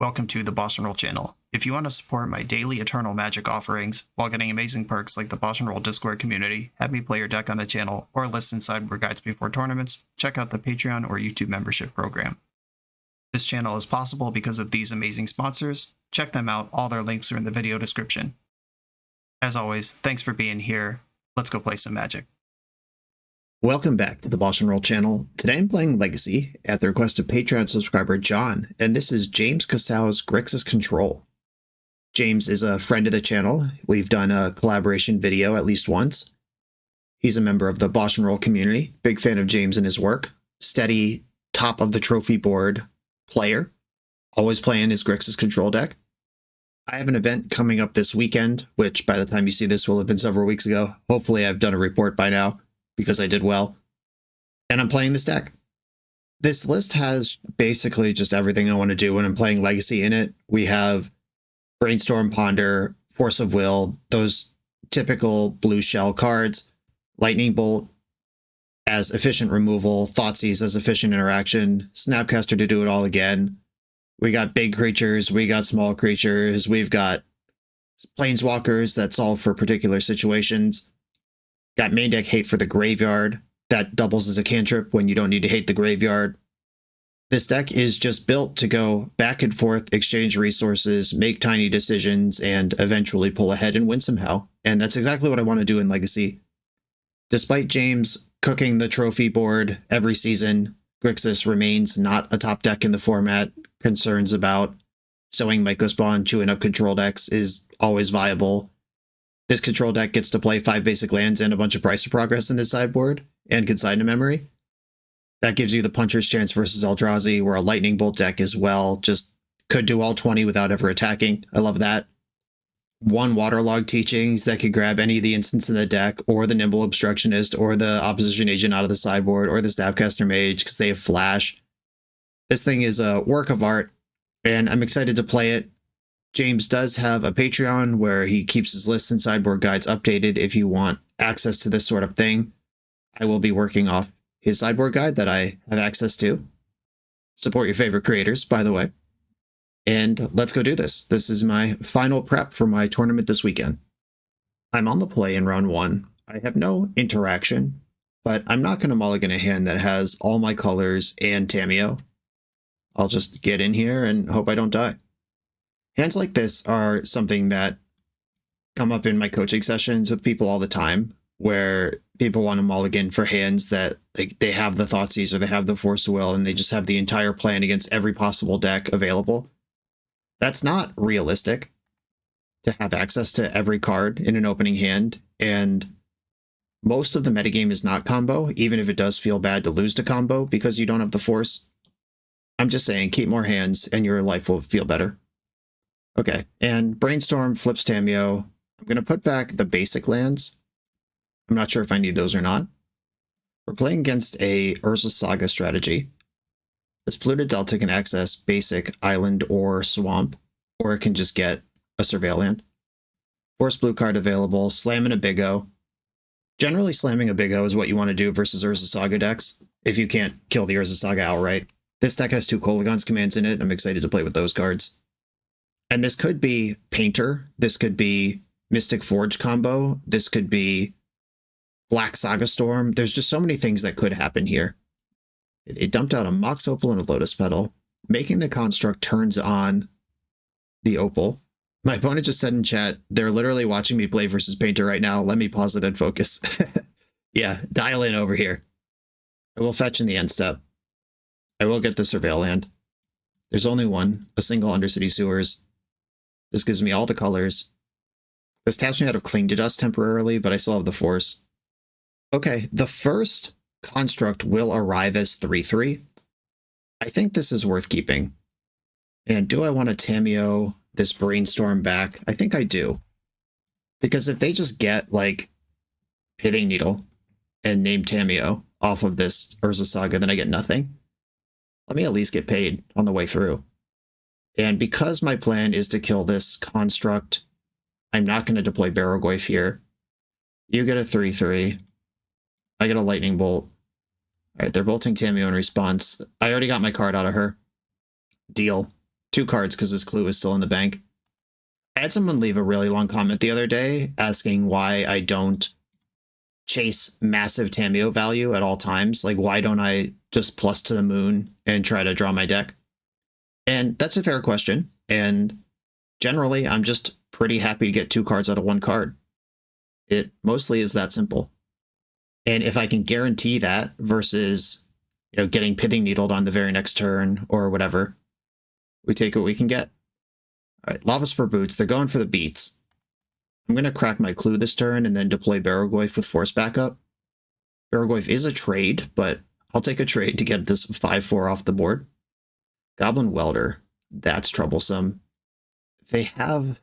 welcome to the BoshNRoll channel. If you want to support my daily Eternal Magic offerings while getting amazing perks like the BoshNRoll Discord community, have me play your deck on the channel, or listen sideboard guides before tournaments, check out the Patreon or YouTube membership program. This channel is possible because of these amazing sponsors. Check them out, all their links are in the video description. As always, thanks for being here. Let's go play some Magic. Welcome back to the BoshNRoll channel. Today I'm playing Legacy at the request of Patreon subscriber John, and this is JamesKisau's Grixis Control. James is a friend of the channel. We've done a collaboration video at least once. He's a member of the BoshNRoll community, big fan of James and his work, steady top of the trophy board player, always playing his Grixis Control deck. I have an event coming up this weekend, which by the time you see this will have been several weeks ago. Hopefully I've done a report by now, because I did well, and I'm playing this deck. This list has basically just everything I want to do when I'm playing Legacy in it. We have Brainstorm, Ponder, Force of Will, those typical blue shell cards, Lightning Bolt as efficient removal, Thoughtseize as efficient interaction, Snapcaster to do it all again. We got big creatures, we got small creatures, we've got planeswalkers that solve for particular situations. Got main deck Hate for the Graveyard, that doubles as a cantrip when you don't need to hate the graveyard. This deck is just built to go back and forth, exchange resources, make tiny decisions, and eventually pull ahead and win somehow. And that's exactly what I want to do in Legacy. Despite James cooking the trophy board every season, Grixis remains not a top deck in the format. Concerns about sowing Mycospawn, chewing up control decks is always viable. This control deck gets to play 5 basic lands and a bunch of Price of Progress in this sideboard, and Consign to Memory. That gives you the Puncher's Chance versus Eldrazi, where a Lightning Bolt deck as well just could do all 20 without ever attacking. I love that. 1 Waterlog Teachings that could grab any of the instants in the deck, or the Nimble Obstructionist, or the Opposition Agent out of the sideboard, or the Snapcaster Mage, because they have Flash. This thing is a work of art, and I'm excited to play it. James does have a Patreon where he keeps his lists and sideboard guides updated if you want access to this sort of thing. I will be working off his sideboard guide that I have access to. Support your favorite creators, by the way. And let's go do this. This is my final prep for my tournament this weekend. I'm on the play in round 1. I have no interaction, but I'm not going to mulligan a hand that has all my colors and Tamiyo. I'll just get in here and hope I don't die. Hands like this are something that come up in my coaching sessions with people all the time, where people want to mulligan for hands that they have the Thoughtseize or they have the Force of Will and they just have the entire plan against every possible deck available. That's not realistic to have access to every card in an opening hand, and most of the metagame is not combo, even if it does feel bad to lose to combo because you don't have the Force. I'm just saying, keep more hands and your life will feel better. Okay, and Brainstorm flips Tamiyo. I'm going to put back the basic lands. I'm not sure if I need those or not. We're playing against a Urza Saga strategy. This Polluted Delta can access basic island or swamp, or it can just get a Surveil land. Force blue card available, slamming a Big O. Generally slamming a Big O is what you want to do versus Urza Saga decks, if you can't kill the Urza Saga outright. This deck has 2 Kolaghan's commands in it. I'm excited to play with those cards. And this could be Painter, this could be Mystic Forge combo, this could be Black Saga Storm. There's just so many things that could happen here. It dumped out a Mox Opal and a Lotus Petal. Making the construct turns on the Opal. My opponent just said in chat, they're literally watching me play versus Painter right now. Let me pause it and focus. Yeah, dial in over here. I will fetch in the end step. I will get the Surveil land. There's only one, a single Undercity Sewers. This gives me all the colors. This taps me out of Cling to Dust temporarily, but I still have the Force. Okay, the first construct will arrive as 3/3. I think this is worth keeping. And do I want to Tamiyo this Brainstorm back? I think I do. Because if they just get, like, Pithing Needle and name Tamiyo off of this Urza Saga, then I get nothing. Let me at least get paid on the way through. And because my plan is to kill this construct, I'm not going to deploy Barrogoyf here. You get a 3/3. I get a Lightning Bolt. Alright, they're bolting Tamiyo in response. I already got my card out of her. Deal. 2 cards because his clue is still in the bank. I had someone leave a really long comment the other day asking why I don't chase massive Tamiyo value at all times. Like, why don't I just plus to the moon and try to draw my deck? And that's a fair question. And generally, I'm just pretty happy to get 2 cards out of 1 card. It mostly is that simple. And if I can guarantee that versus, getting Pithing Needled on the very next turn or whatever, we take what we can get. All right, Lava Spur Boots, they're going for the beats. I'm going to crack my clue this turn and then deploy Barrogoyf with Force backup. Barrogoyf is a trade, but I'll take a trade to get this 5/4 off the board. Goblin Welder, that's troublesome. They have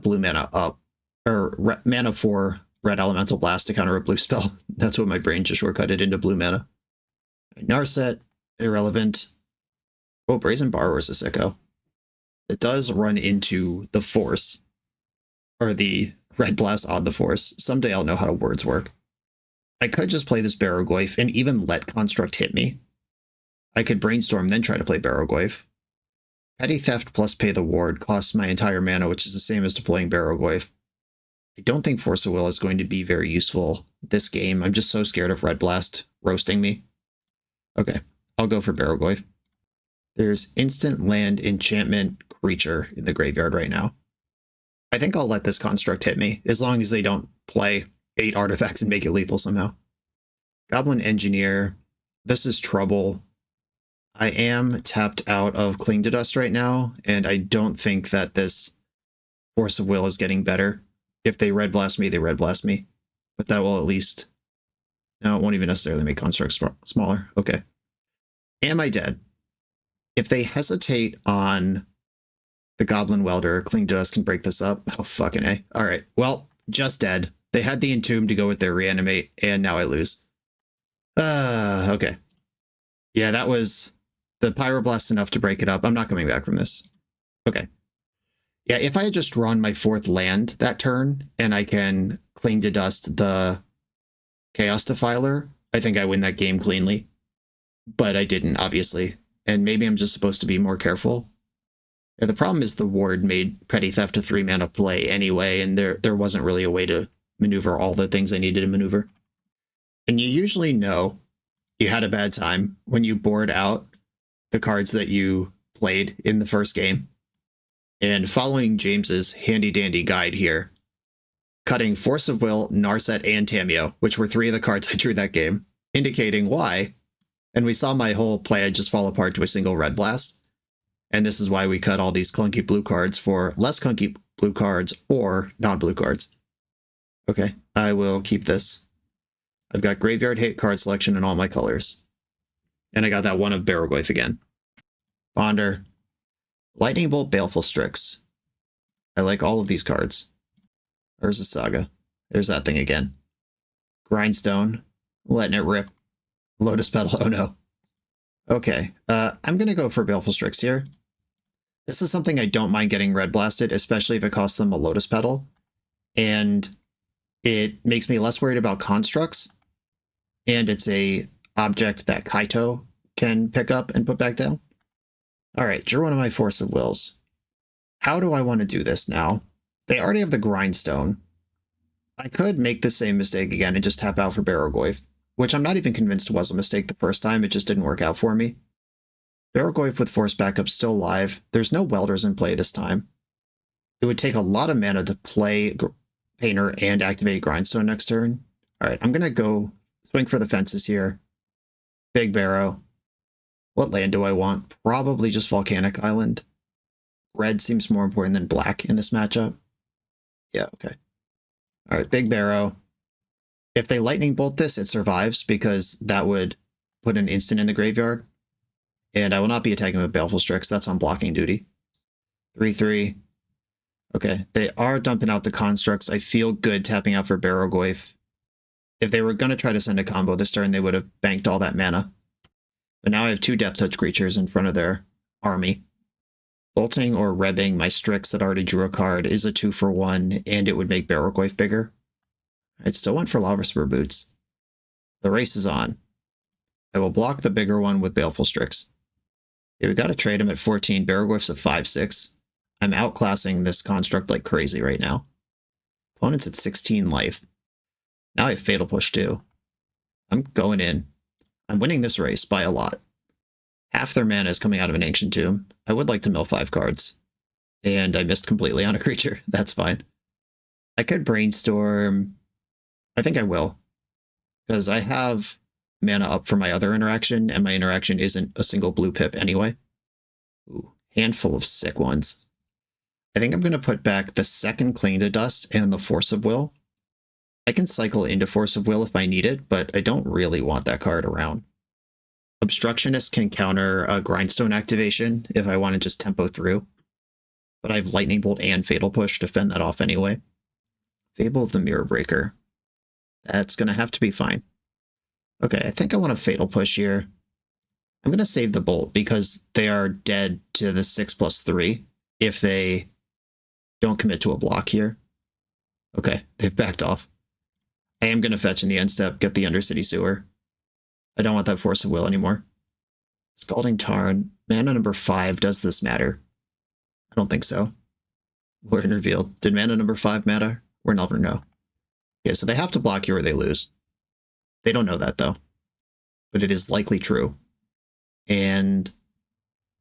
blue mana up, or mana for red elemental blast to counter a blue spell. That's what my brain just shortcutted into blue mana. Narset, irrelevant. Oh, Brazen Borrower's a sicko. It does run into the Force, or the red blast on the Force. Someday I'll know how words work. I could just play this Barrogoyf and even let Construct hit me. I could Brainstorm, then try to play Barrogoyf. Petty Theft plus Pay the Ward costs my entire mana, which is the same as deploying Barrogoyf. I don't think Force of Will is going to be very useful this game. I'm just so scared of Red Blast roasting me. Okay, I'll go for Barrogoyf. There's instant land enchantment creature in the graveyard right now. I think I'll let this Construct hit me, as long as they don't play 8 artifacts and make it lethal somehow. Goblin Engineer, this is trouble. I am tapped out of Cling to Dust right now, and I don't think that this Force of Will is getting better. If they Red Blast me, they Red Blast me. But that will at least... No, it won't even necessarily make Construct smaller. Okay. Am I dead? If they hesitate on the Goblin Welder, Cling to Dust can break this up. Oh, fucking A. Alright, well, just dead. They had the Entomb to go with their Reanimate, and now I lose. Okay. Yeah, that was the Pyroblast enough to break it up. I'm not coming back from this. Okay. Yeah, if I had just drawn my 4th land that turn, and I can Cling to Dust the Chaos Defiler, I think I win that game cleanly. But I didn't, obviously. And maybe I'm just supposed to be more careful. Yeah, the problem is the Ward made Petty Theft a 3 mana play anyway, and there wasn't really a way to maneuver all the things I needed to maneuver. And you usually know you had a bad time when you board out the cards that you played in the first game. And following James's handy-dandy guide here, cutting Force of Will, Narset, and Tamiyo, which were 3 of the cards I drew that game, indicating why. And we saw my whole play just fall apart to a single Red Blast. And this is why we cut all these clunky blue cards for less clunky blue cards or non-blue cards. Okay, I will keep this. I've got Graveyard Hit card selection in all my colors. And I got that one of Barrogoyf again. Bonder. Lightning Bolt, Baleful Strix. I like all of these cards. There's a Saga. There's that thing again. Grindstone. Letting it rip. Lotus Petal, oh no. Okay, I'm going to go for Baleful Strix here. This is something I don't mind getting Red Blasted, especially if it costs them a Lotus Petal. And it makes me less worried about constructs. And it's a object that Kaito can pick up and put back down. Alright, drew one of my Force of Wills. How do I want to do this now? They already have the Grindstone. I could make the same mistake again and just tap out for Barrogoyf, which I'm not even convinced was a mistake the first time, it just didn't work out for me. Barrogoyf with Force Backup still live. There's no Welders in play this time. It would take a lot of mana to play Painter and activate Grindstone next turn. Alright, I'm going to go swing for the fences here. Big Barrow. What land do I want? Probably just Volcanic Island. Red seems more important than black in this matchup. Yeah, okay. Alright, Big Barrow. If they Lightning Bolt this, it survives because that would put an instant in the graveyard. And I will not be attacking with Baleful Strix. That's on blocking duty. 3/3. Okay, they are dumping out the constructs. I feel good tapping out for Barrogoyf. If they were going to try to send a combo this turn, they would have banked all that mana. But now I have 2 Death Touch creatures in front of their army. Bolting or rebbing my Strix that already drew a card is a 2-for-1, and it would make Barrogoyf bigger. I still went for Lava Spur Boots. The race is on. I will block the bigger one with Baleful Strix. Yeah, we got to trade him at 14. Barrowglyph's at 5-6. I'm outclassing this construct like crazy right now. Opponent's at 16 life. Now I have Fatal Push too. I'm going in. I'm winning this race by a lot. Half their mana is coming out of an Ancient Tomb. I would like to mill 5 cards. And I missed completely on a creature. That's fine. I could Brainstorm. I think I will. Because I have mana up for my other interaction, and my interaction isn't a single blue pip anyway. Ooh, handful of sick ones. I think I'm going to put back the second Cling to Dust and the Force of Will. I can cycle into Force of Will if I need it, but I don't really want that card around. Obstructionist can counter a Grindstone activation if I want to just tempo through. But I have Lightning Bolt and Fatal Push to fend that off anyway. Fable of the Mirror Breaker. That's going to have to be fine. Okay, I think I want a Fatal Push here. I'm going to save the Bolt because they are dead to the 6+3 if they don't commit to a block here. Okay, they've backed off. I am going to fetch in the end step, get the Undercity Sewer. I don't want that Force of Will anymore. Scalding Tarn. Mana number 5, does this matter? I don't think so. Lord Revealed. Did mana number 5 matter? We'll never know. Okay, so they have to block here or they lose. They don't know that, though. But it is likely true. And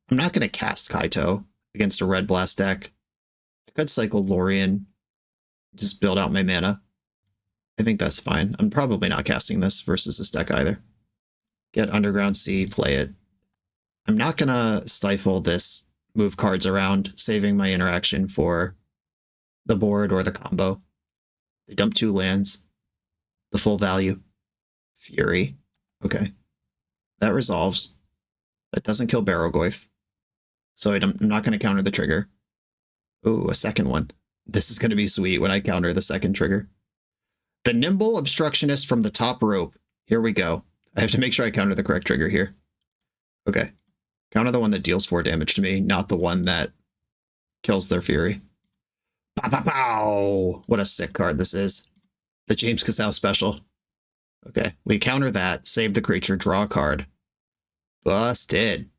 I'm not going to cast Kaito against a Red Blast deck. I could cycle Lorien, just build out my mana. I think that's fine. I'm probably not casting this versus this deck either. Get Underground Sea, play it. I'm not going to stifle this move cards around, saving my interaction for the board or the combo. They dump 2 lands. The full value. Fury. Okay. That resolves. That doesn't kill Barrowglyph. So I'm not going to counter the trigger. Ooh, a second one. This is going to be sweet when I counter the second trigger. The Nimble Obstructionist from the top rope. Here we go. I have to make sure I counter the correct trigger here. Okay. Counter the one that deals 4 damage to me, not the one that kills their Fury. Pow, pow, pow! What a sick card this is. The JamesKisau special. Okay, we counter that, save the creature, draw a card. Busted.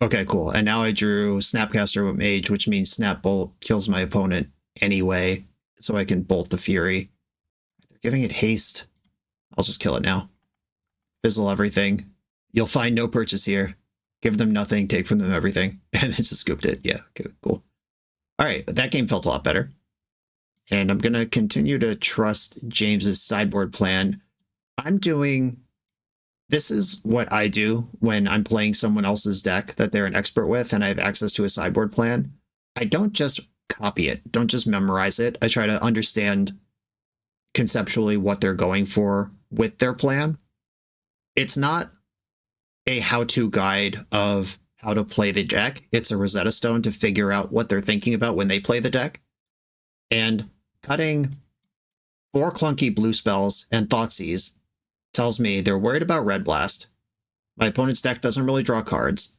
Okay, cool. And now I drew Snapcaster with Mage, which means Snap Bolt kills my opponent anyway, so I can bolt the Fury. They're giving it haste. I'll just kill it now. Fizzle everything. You'll find no purchase here. Give them nothing, take from them everything. And then just scooped it. Yeah, okay, cool. All right, that game felt a lot better. And I'm going to continue to trust James's sideboard plan. This is what I do when I'm playing someone else's deck that they're an expert with and I have access to a sideboard plan. I don't just copy it. Don't just memorize it. I try to understand conceptually what they're going for with their plan. It's not a how-to guide of how to play the deck. It's a Rosetta Stone to figure out what they're thinking about when they play the deck. And cutting 4 clunky blue spells and Thoughtseize tells me they're worried about Red Blast. My opponent's deck doesn't really draw cards.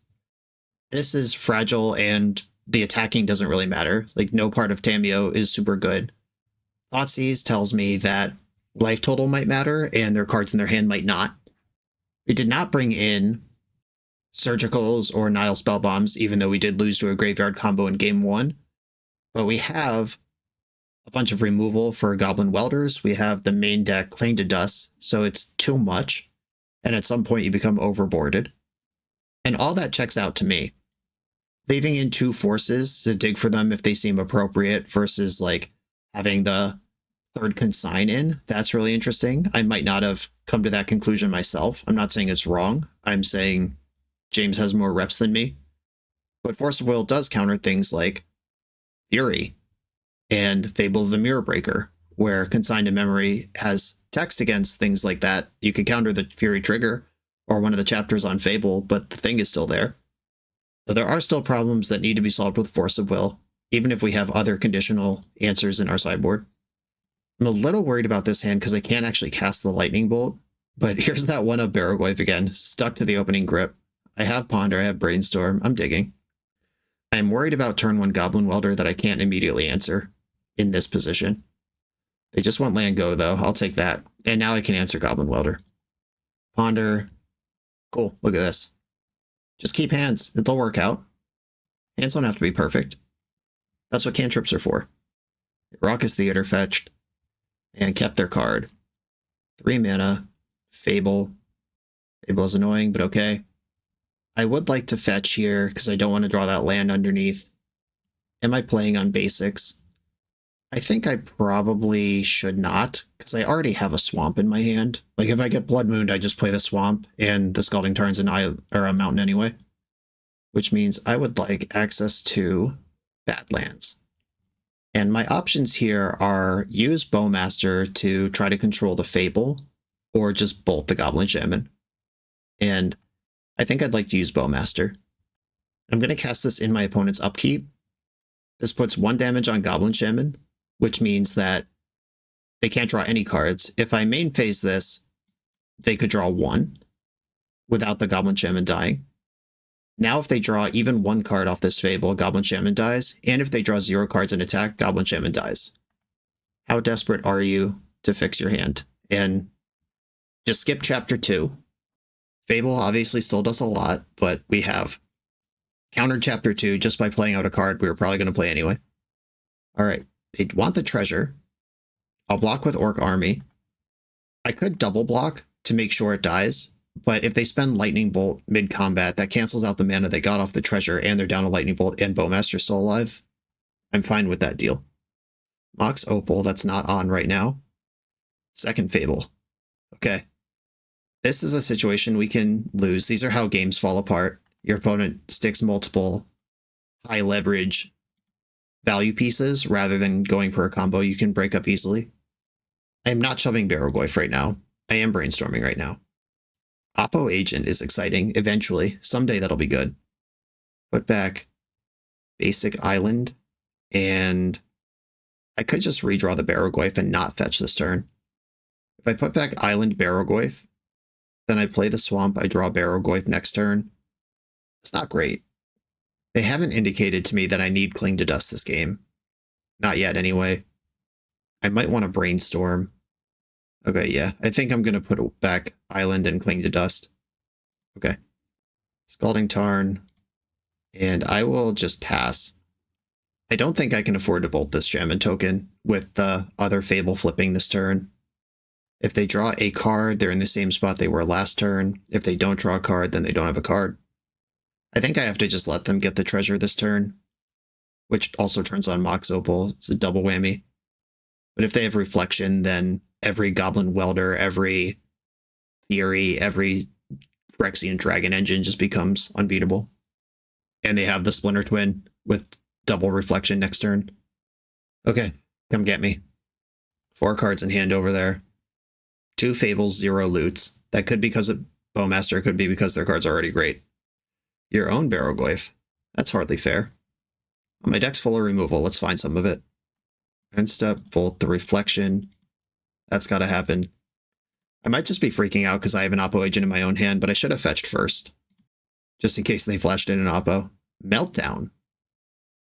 This is fragile and the attacking doesn't really matter. Like, no part of Tameo is super good. Thoughtseize tells me that life total might matter and their cards in their hand might not. We did not bring in Surgicals or Nile Spellbombs, even though we did lose to a graveyard combo in game 1. But we have a bunch of removal for Goblin Welders. We have the main deck Cling to Dust, so it's too much. And at some point you become overboarded. And all that checks out to me. Leaving in 2 forces to dig for them if they seem appropriate versus like having the 3rd consign in, that's really interesting. I might not have come to that conclusion myself. I'm not saying it's wrong. I'm saying James has more reps than me. But Force of Will does counter things like Fury and Fable of the Mirror Breaker, where Consigned to Memory has text against things like that. You could counter the Fury trigger or one of the chapters on Fable, but the thing is still there. So there are still problems that need to be solved with Force of Will, even if we have other conditional answers in our sideboard. I'm a little worried about this hand because I can't actually cast the Lightning Bolt, but here's that one of Barrowglyph again, stuck to the opening grip. I have Ponder, I have Brainstorm, I'm digging. I'm worried about turn 1 Goblin Welder that I can't immediately answer in this position. They just want land go though, I'll take that. And now I can answer Goblin Welder. Ponder, cool, look at this. Just keep hands. It'll work out. Hands don't have to be perfect. That's what cantrips are for. Raucous Theater fetched and kept their card. 3 mana. Fable. Fable is annoying, but okay. I would like to fetch here because I don't want to draw that land underneath. Am I playing on basics? I think I probably should not, because I already have a swamp in my hand. Like, if I get Blood Mooned, I just play the swamp, and the Scalding Tarn's an island, or a mountain anyway. Which means I would like access to Badlands. And my options here are use Bowmaster to try to control the Fable, or just bolt the Goblin Shaman. And I think I'd like to use Bowmaster. I'm going to cast this in my opponent's upkeep. This puts 1 damage on Goblin Shaman, which means that they can't draw any cards. If I main phase this, they could draw 1 without the Goblin Shaman dying. Now if they draw even 1 card off this Fable, Goblin Shaman dies, and if they draw 0 cards in attack, Goblin Shaman dies. How desperate are you to fix your hand? And just skip Chapter 2. Fable obviously still does a lot, but we have countered Chapter 2 just by playing out a card we were probably going to play anyway. Alright, they want the treasure. I'll block with Orc Army. I could double block to make sure it dies, but if they spend Lightning Bolt mid-combat, that cancels out the mana they got off the treasure, and they're down to Lightning Bolt and Bowmaster's still alive. I'm fine with that deal. Mox Opal, that's not on right now. Second Fable. Okay. This is a situation we can lose. These are how games fall apart. Your opponent sticks multiple high leverage value pieces rather than going for a combo you can break up easily. I am not shoving Barrowgoyf right now. I am brainstorming right now. Oppo Agent is exciting. Eventually. Someday that'll be good. Put back Basic Island, and I could just redraw the Barrowgoyf and not fetch this turn. If I put back Island Barrowgoyf, then I play the Swamp, I draw Barrowgoyf next turn. It's not great. They haven't indicated to me that I need Cling to Dust this game. Not yet, anyway. I might want to Brainstorm. Okay, yeah. I think I'm going to put back Island and Cling to Dust. Okay. Scalding Tarn. And I will just pass. I don't think I can afford to bolt this Shaman token with the other Fable flipping this turn. If they draw a card, they're in the same spot they were last turn. If they don't draw a card, then they don't have a card. I think I have to just let them get the treasure this turn, which also turns on Mox Opal. It's a double whammy. But if they have Reflection, then every Goblin Welder, every Fury, every Phyrexian Dragon Engine just becomes unbeatable. And they have the Splinter Twin with double Reflection next turn. Okay, come get me. 4 cards in hand over there. 2 Fables, 0 loots. That could be because of Bowmaster, could be because their card's already great. Your own Barrowgoyf. That's hardly fair. My deck's full of removal. Let's find some of it. End step, bolt the Reflection. That's got to happen. I might just be freaking out because I have an Oppo Agent in my own hand, but I should have fetched first. Just in case they flashed in an Oppo. Meltdown.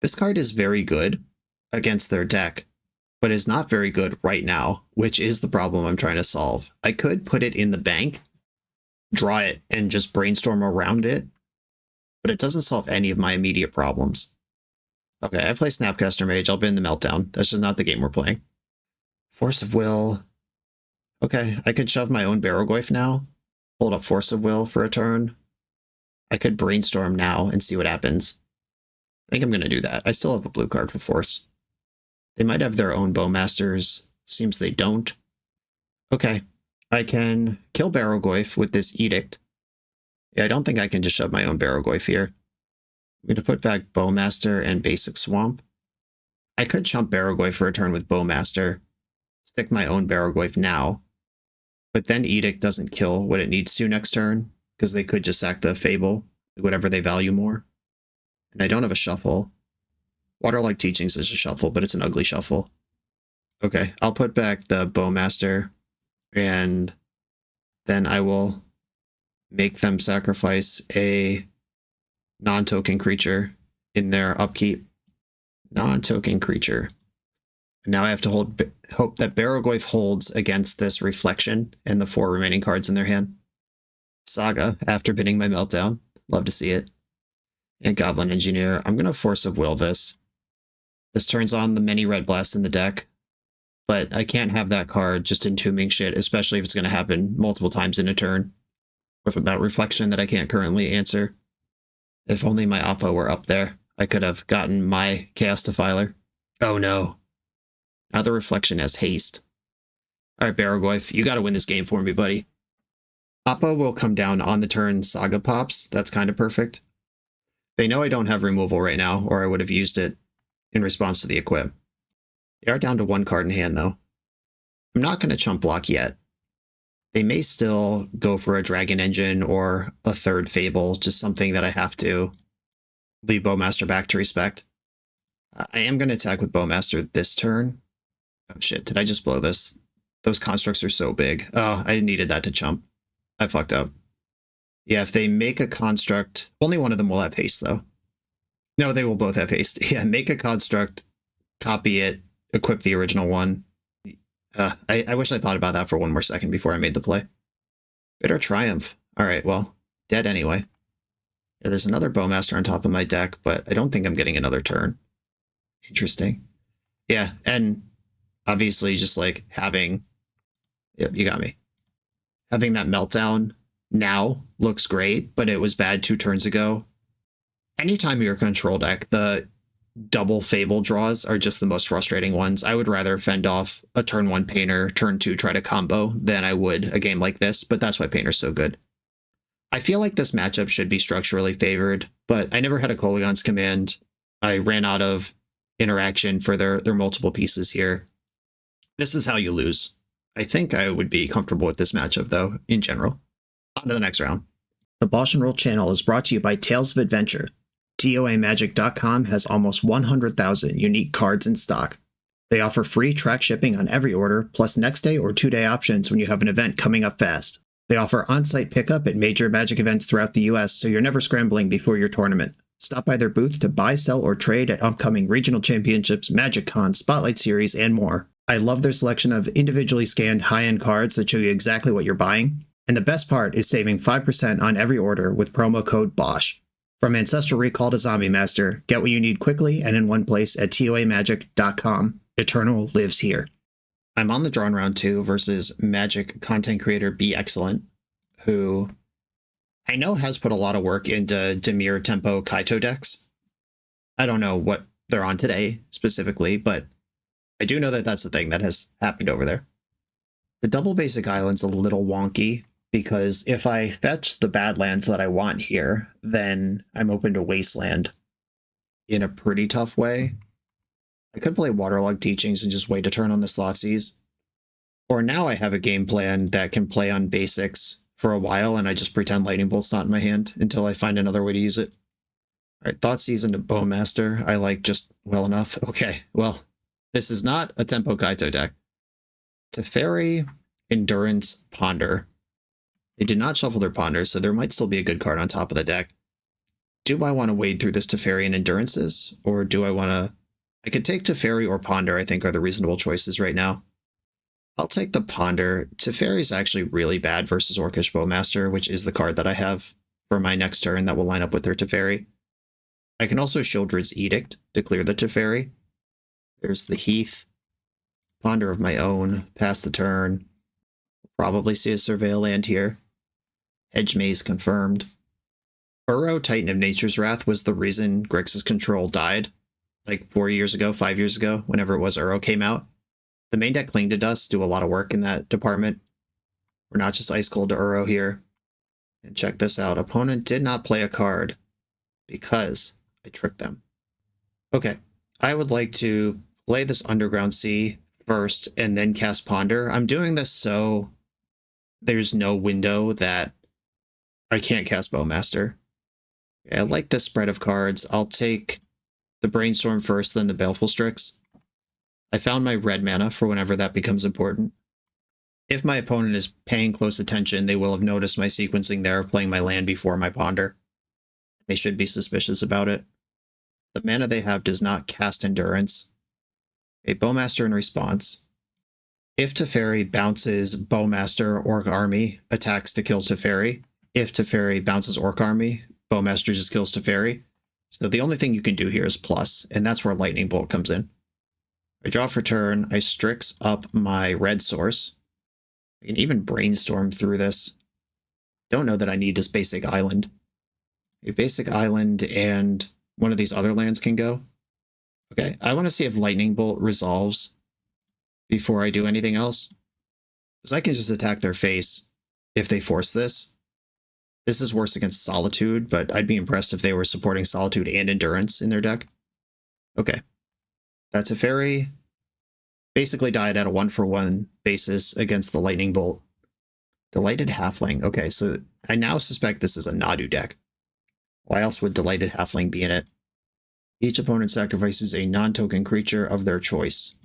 This card is very good against their deck, but is not very good right now, which is the problem I'm trying to solve. I could put it in the bank, draw it, and just brainstorm around it, but it doesn't solve any of my immediate problems. Okay, I play Snapcaster Mage. I'll bin the Meltdown. That's just not the game we're playing. Force of Will. Okay, I could shove my own Barrowgoyf now. Hold up Force of Will for a turn. I could brainstorm now and see what happens. I think I'm going to do that. I still have a blue card for Force. They might have their own Bowmasters. Seems they don't. Okay, I can kill Barrowgoyf with this Edict. Yeah, I don't think I can just shove my own Barrowgoyf here. I'm going to put back Bowmaster and Basic Swamp. I could chump Barrowgoyf for a turn with Bowmaster. Stick my own Barrowgoyf now. But then Edict doesn't kill what it needs to next turn, because they could just sack the Fable, whatever they value more. And I don't have a shuffle. Waterlike Teachings is a shuffle, but it's an ugly shuffle. Okay, I'll put back the Bowmaster, and then I will make them sacrifice a non-token creature in their upkeep. Non-token creature. Now I have to hope that Barrowgoyf holds against this Reflection and the 4 remaining cards in their hand. Saga, after bidding my Meltdown. Love to see it. And Goblin Engineer. I'm going to Force of Will this. This turns on the many red blasts in the deck, but I can't have that card just entombing shit, especially if it's going to happen multiple times in a turn. With that reflection that I can't currently answer. If only my Oppo were up there, I could have gotten my Chaos Defiler. Oh no. Now the reflection has haste. Alright, Baragoyf, you gotta win this game for me, buddy. Oppo will come down on the turn Saga pops. That's kind of perfect. They know I don't have removal right now, or I would have used it in response to the equip. They are down to 1 card in hand, though. I'm not going to chump block yet. They may still go for a Dragon Engine or a 3rd Fable, just something that I have to leave Bowmaster back to respect. I am going to attack with Bowmaster this turn. Oh shit, did I just blow this? Those constructs are so big. Oh, I needed that to chump. I fucked up. Yeah, if they make a construct, only one of them will have haste, though. No, they will both have haste. Yeah, make a construct, copy it, equip the original one. I wish I thought about that for one more second before I made the play. Bitter Triumph. Alright, well, dead anyway. Yeah, there's another Bowmaster on top of my deck, but I don't think I'm getting another turn. Interesting. Yeah, and obviously just like having... Yep, you got me. Having that Meltdown now looks great, but it was bad 2 turns ago. Anytime you're a control deck, the double Fable draws are just the most frustrating ones. I would rather fend off a turn 1 Painter, turn 2 try to combo than I would a game like this, but that's why Painter's so good. I feel like this matchup should be structurally favored, but I never had a Kolaghan's Command. I ran out of interaction for their multiple pieces here. This is how you lose. I think I would be comfortable with this matchup, though, in general. On to the next round. The BoshNRoll channel is brought to you by Tales of Adventure. TOAMagic.com has almost 100,000 unique cards in stock. They offer free track shipping on every order, plus next day or 2-day options when you have an event coming up fast. They offer on-site pickup at major Magic events throughout the US, so you're never scrambling before your tournament. Stop by their booth to buy, sell, or trade at upcoming regional championships, Magic Con, Spotlight Series, and more. I love their selection of individually scanned high-end cards that show you exactly what you're buying. And the best part is saving 5% on every order with promo code BOSH. From Ancestral Recall to Zombie Master, get what you need quickly and in one place at TOAMagic.com. Eternal lives here. I'm on the draw in round 2 versus Magic content creator Be Excellent, who I know has put a lot of work into Dimir Tempo Kaito decks. I don't know what they're on today specifically, but I do know that that's the thing that has happened over there. The double basic island's a little wonky, because if I fetch the Badlands that I want here, then I'm open to Wasteland in a pretty tough way. I could play Waterlogged Teachings and just wait a turn on the Thoughtseize. Or now I have a game plan that can play on basics for a while, and I just pretend Lightning Bolt's not in my hand until I find another way to use it. Alright, Thoughtseize into Bowmaster, I like just well enough. Okay, well, this is not a Tempo Kaito deck. Teferi, Endurance, Ponder. They did not shuffle their Ponders, so there might still be a good card on top of the deck. Do I want to wade through this Teferi and Endurances, or do I want to... I could take Teferi or Ponder, I think, are the reasonable choices right now. I'll take the Ponder. Teferi is actually really bad versus Orcish Bowmaster, which is the card that I have for my next turn that will line up with their Teferi. I can also Shieldred's Edict to clear the Teferi. There's the Heath. Ponder of my own. Pass the turn. Probably see a Surveil land here. Hedge Maze confirmed. Uro, Titan of Nature's Wrath, was the reason Grixis Control died. Like 4 years ago, 5 years ago, whenever it was Uro came out. The main deck Cling to Dust do a lot of work in that department. We're not just Ice Cold to Uro here. And check this out. Opponent did not play a card because I tricked them. Okay, I would like to play this Underground Sea first and then cast Ponder. I'm doing this so there's no window that I can't cast Bowmaster. I like this spread of cards. I'll take the Brainstorm first, then the Baleful Strix. I found my red mana for whenever that becomes important. If my opponent is paying close attention, they will have noticed my sequencing there, playing my land before my Ponder. They should be suspicious about it. The mana they have does not cast Endurance. A Bowmaster in response. If Teferi bounces Bowmaster, Orc Army attacks to kill Teferi. If Teferi bounces Orc Army, Bowmaster just kills Teferi. So the only thing you can do here is plus, and that's where Lightning Bolt comes in. I draw for turn, I Strix up my red source. I can even brainstorm through this. Don't know that I need this basic island. A basic island and one of these other lands can go. Okay, I want to see if Lightning Bolt resolves before I do anything else. Because I can just attack their face if they force this. This is worse against Solitude, but I'd be impressed if they were supporting Solitude and Endurance in their deck. Okay. That's a Teferi. Basically died at a 1-for-1 basis against the Lightning Bolt. Delighted Halfling. Okay, so I now suspect this is a Nadu deck. Why else would Delighted Halfling be in it? Each opponent sacrifices a non-token creature of their choice.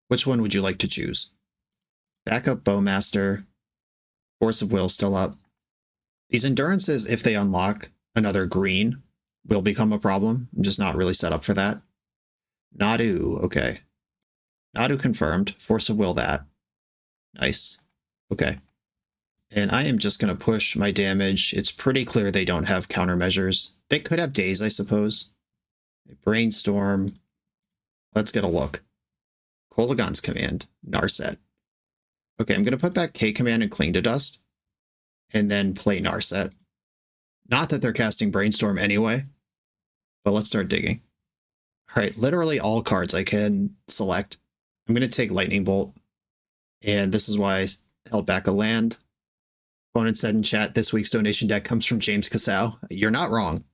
Which one would you like to choose? Backup Bowmaster. Force of Will still up. These Endurances, if they unlock another green, will become a problem. I'm just not really set up for that. Nadu, okay. Nadu confirmed. Force of Will that. Nice. Okay. And I am just going to push my damage. It's pretty clear they don't have countermeasures. They could have days, I suppose. Brainstorm. Let's get a look. Kolaghan's Command. Narset. Okay, I'm going to put back K Command and Cling to Dust. And then play Narset. Not that they're casting Brainstorm anyway. But let's start digging. Alright, literally all cards I can select. I'm going to take Lightning Bolt. And this is why I held back a land. Opponent said in chat, this week's donation deck comes from JamesKisau. You're not wrong.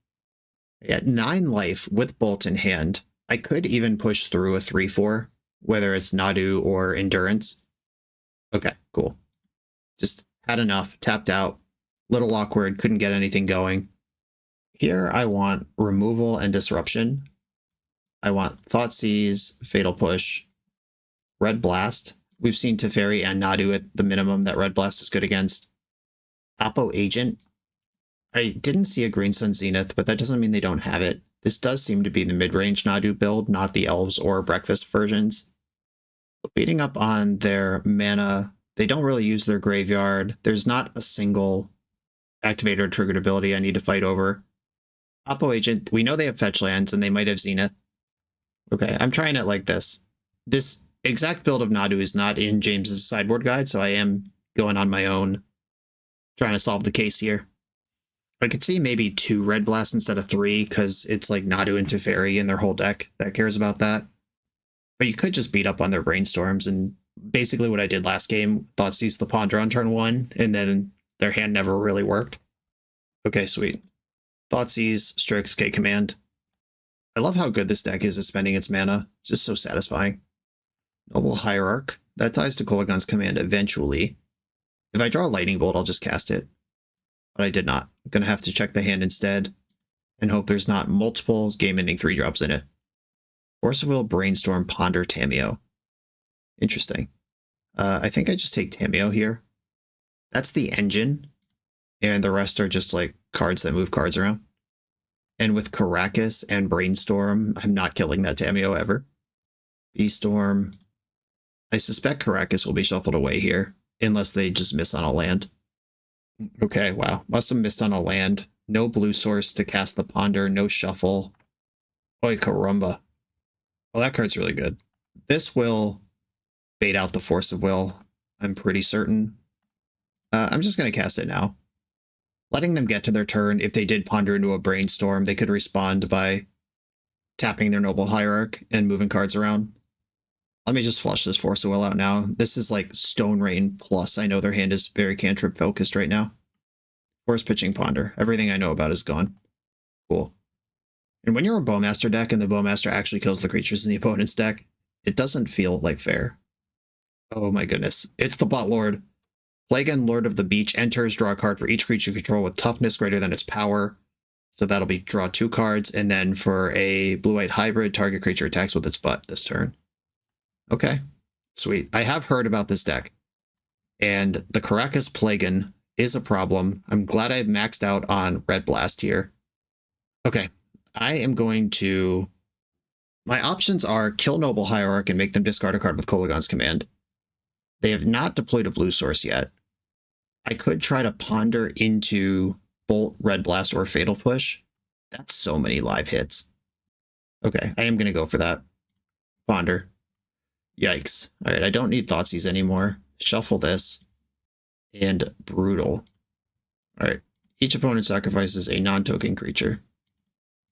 At 9 life with Bolt in hand, I could even push through a 3-4, whether it's Nadu or Endurance. Okay, cool. Just had enough, tapped out, little awkward, couldn't get anything going. Here I want removal and disruption. I want Thoughtseize, Fatal Push, Red Blast. We've seen Teferi and Nadu at the minimum that Red Blast is good against. Oppo Agent. I didn't see a Green Sun Zenith, but that doesn't mean they don't have it. This does seem to be the mid-range Nadu build, not the Elves or Breakfast versions. Beating up on their mana, they don't really use their graveyard. There's not a single activated or triggered ability I need to fight over. Oppo Agent, we know they have fetch lands and they might have Zenith. Okay, I'm trying it like this. This exact build of Nadu is not in James's sideboard guide, so I am going on my own, trying to solve the case here. I could see maybe 2 Red Blasts instead of 3, because it's like Nadu and Teferi in their whole deck that cares about that. But you could just beat up on their Brainstorms, and basically what I did last game, Thoughtseize the Ponder on turn 1, and then their hand never really worked. Okay, sweet. Thoughtseize, Strix, K Command. I love how good this deck is at spending its mana. It's just so satisfying. Noble Hierarch. That ties to Kolaghan's Command eventually. If I draw a Lightning Bolt, I'll just cast it. But I did not. I'm going to have to check the hand instead and hope there's not multiple game-ending 3-drops in it. Force of Will, Brainstorm, Ponder, Tamiyo. Interesting. I think I just take Tamiyo here. That's the engine, and the rest are just like cards that move cards around. And with Caracas and Brainstorm, I'm not killing that Tamiyo ever. B-Storm. I suspect Caracas will be shuffled away here, unless they just miss on a land. Okay, wow. Must have missed on a land. No blue source to cast the Ponder, no shuffle. Oy caramba. Well, that card's really good. This will bait out the Force of Will, I'm pretty certain. I'm just going to cast it now. Letting them get to their turn. If they did ponder into a Brainstorm, they could respond by tapping their Noble Hierarch and moving cards around. Let me just flush this Force of Will out now. This is like Stone Rain plus. I know their hand is very cantrip focused right now. Force pitching Ponder. Everything I know about is gone. Cool. And when you're a Bowmaster deck and the Bowmaster actually kills the creatures in the opponent's deck, it doesn't feel like fair. Oh my goodness. It's the Bot Lord. Plagan, Lord of the Beach, enters, draw a card for each creature you control with toughness greater than its power. So that'll be draw 2 cards, and then for a blue-white hybrid, target creature attacks with its butt this turn. Okay, sweet. I have heard about this deck, and the Caracas Plagan is a problem. I'm glad I've maxed out on Red Blast here. Okay, I am going to... My options are kill Noble Hierarch and make them discard a card with Kolaghan's Command. They have not deployed a blue source yet. I could try to ponder into Bolt, Red Blast, or Fatal Push. That's so many live hits. Okay, I am going to go for that. Ponder. Yikes. All right, I don't need Thoughtseize anymore. Shuffle this. And Brutal. All right, each opponent sacrifices a non-token creature.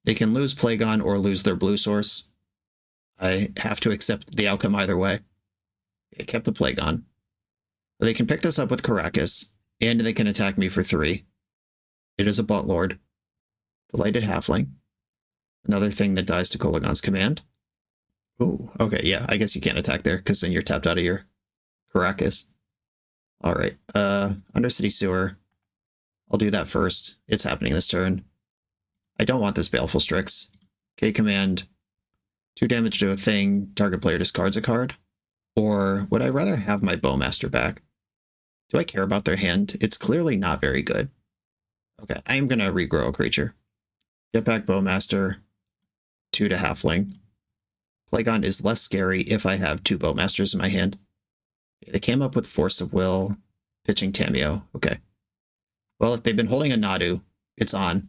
They can lose Plagon or lose their blue source. I have to accept the outcome either way. I kept the Plagon. They can pick this up with Caracas, and they can attack me for 3. It is a Butt Lord. Delighted Halfling. Another thing that dies to Kolagon's command. Ooh, okay, yeah, I guess you can't attack there, because then you're tapped out of your Caracas. Alright, Undercity Sewer. I'll do that first. It's happening this turn. I don't want this Baleful Strix. K command. 2 damage to a thing, target player discards a card. Or would I rather have my Bowmaster back? Do I care about their hand? It's clearly not very good. Okay, I am going to regrow a creature. Get back Bowmaster. 2 to Halfling. Plagon is less scary if I have 2 Bowmasters in my hand. They came up with Force of Will, pitching Tameo. Okay. Well, if they've been holding a Nadu, it's on.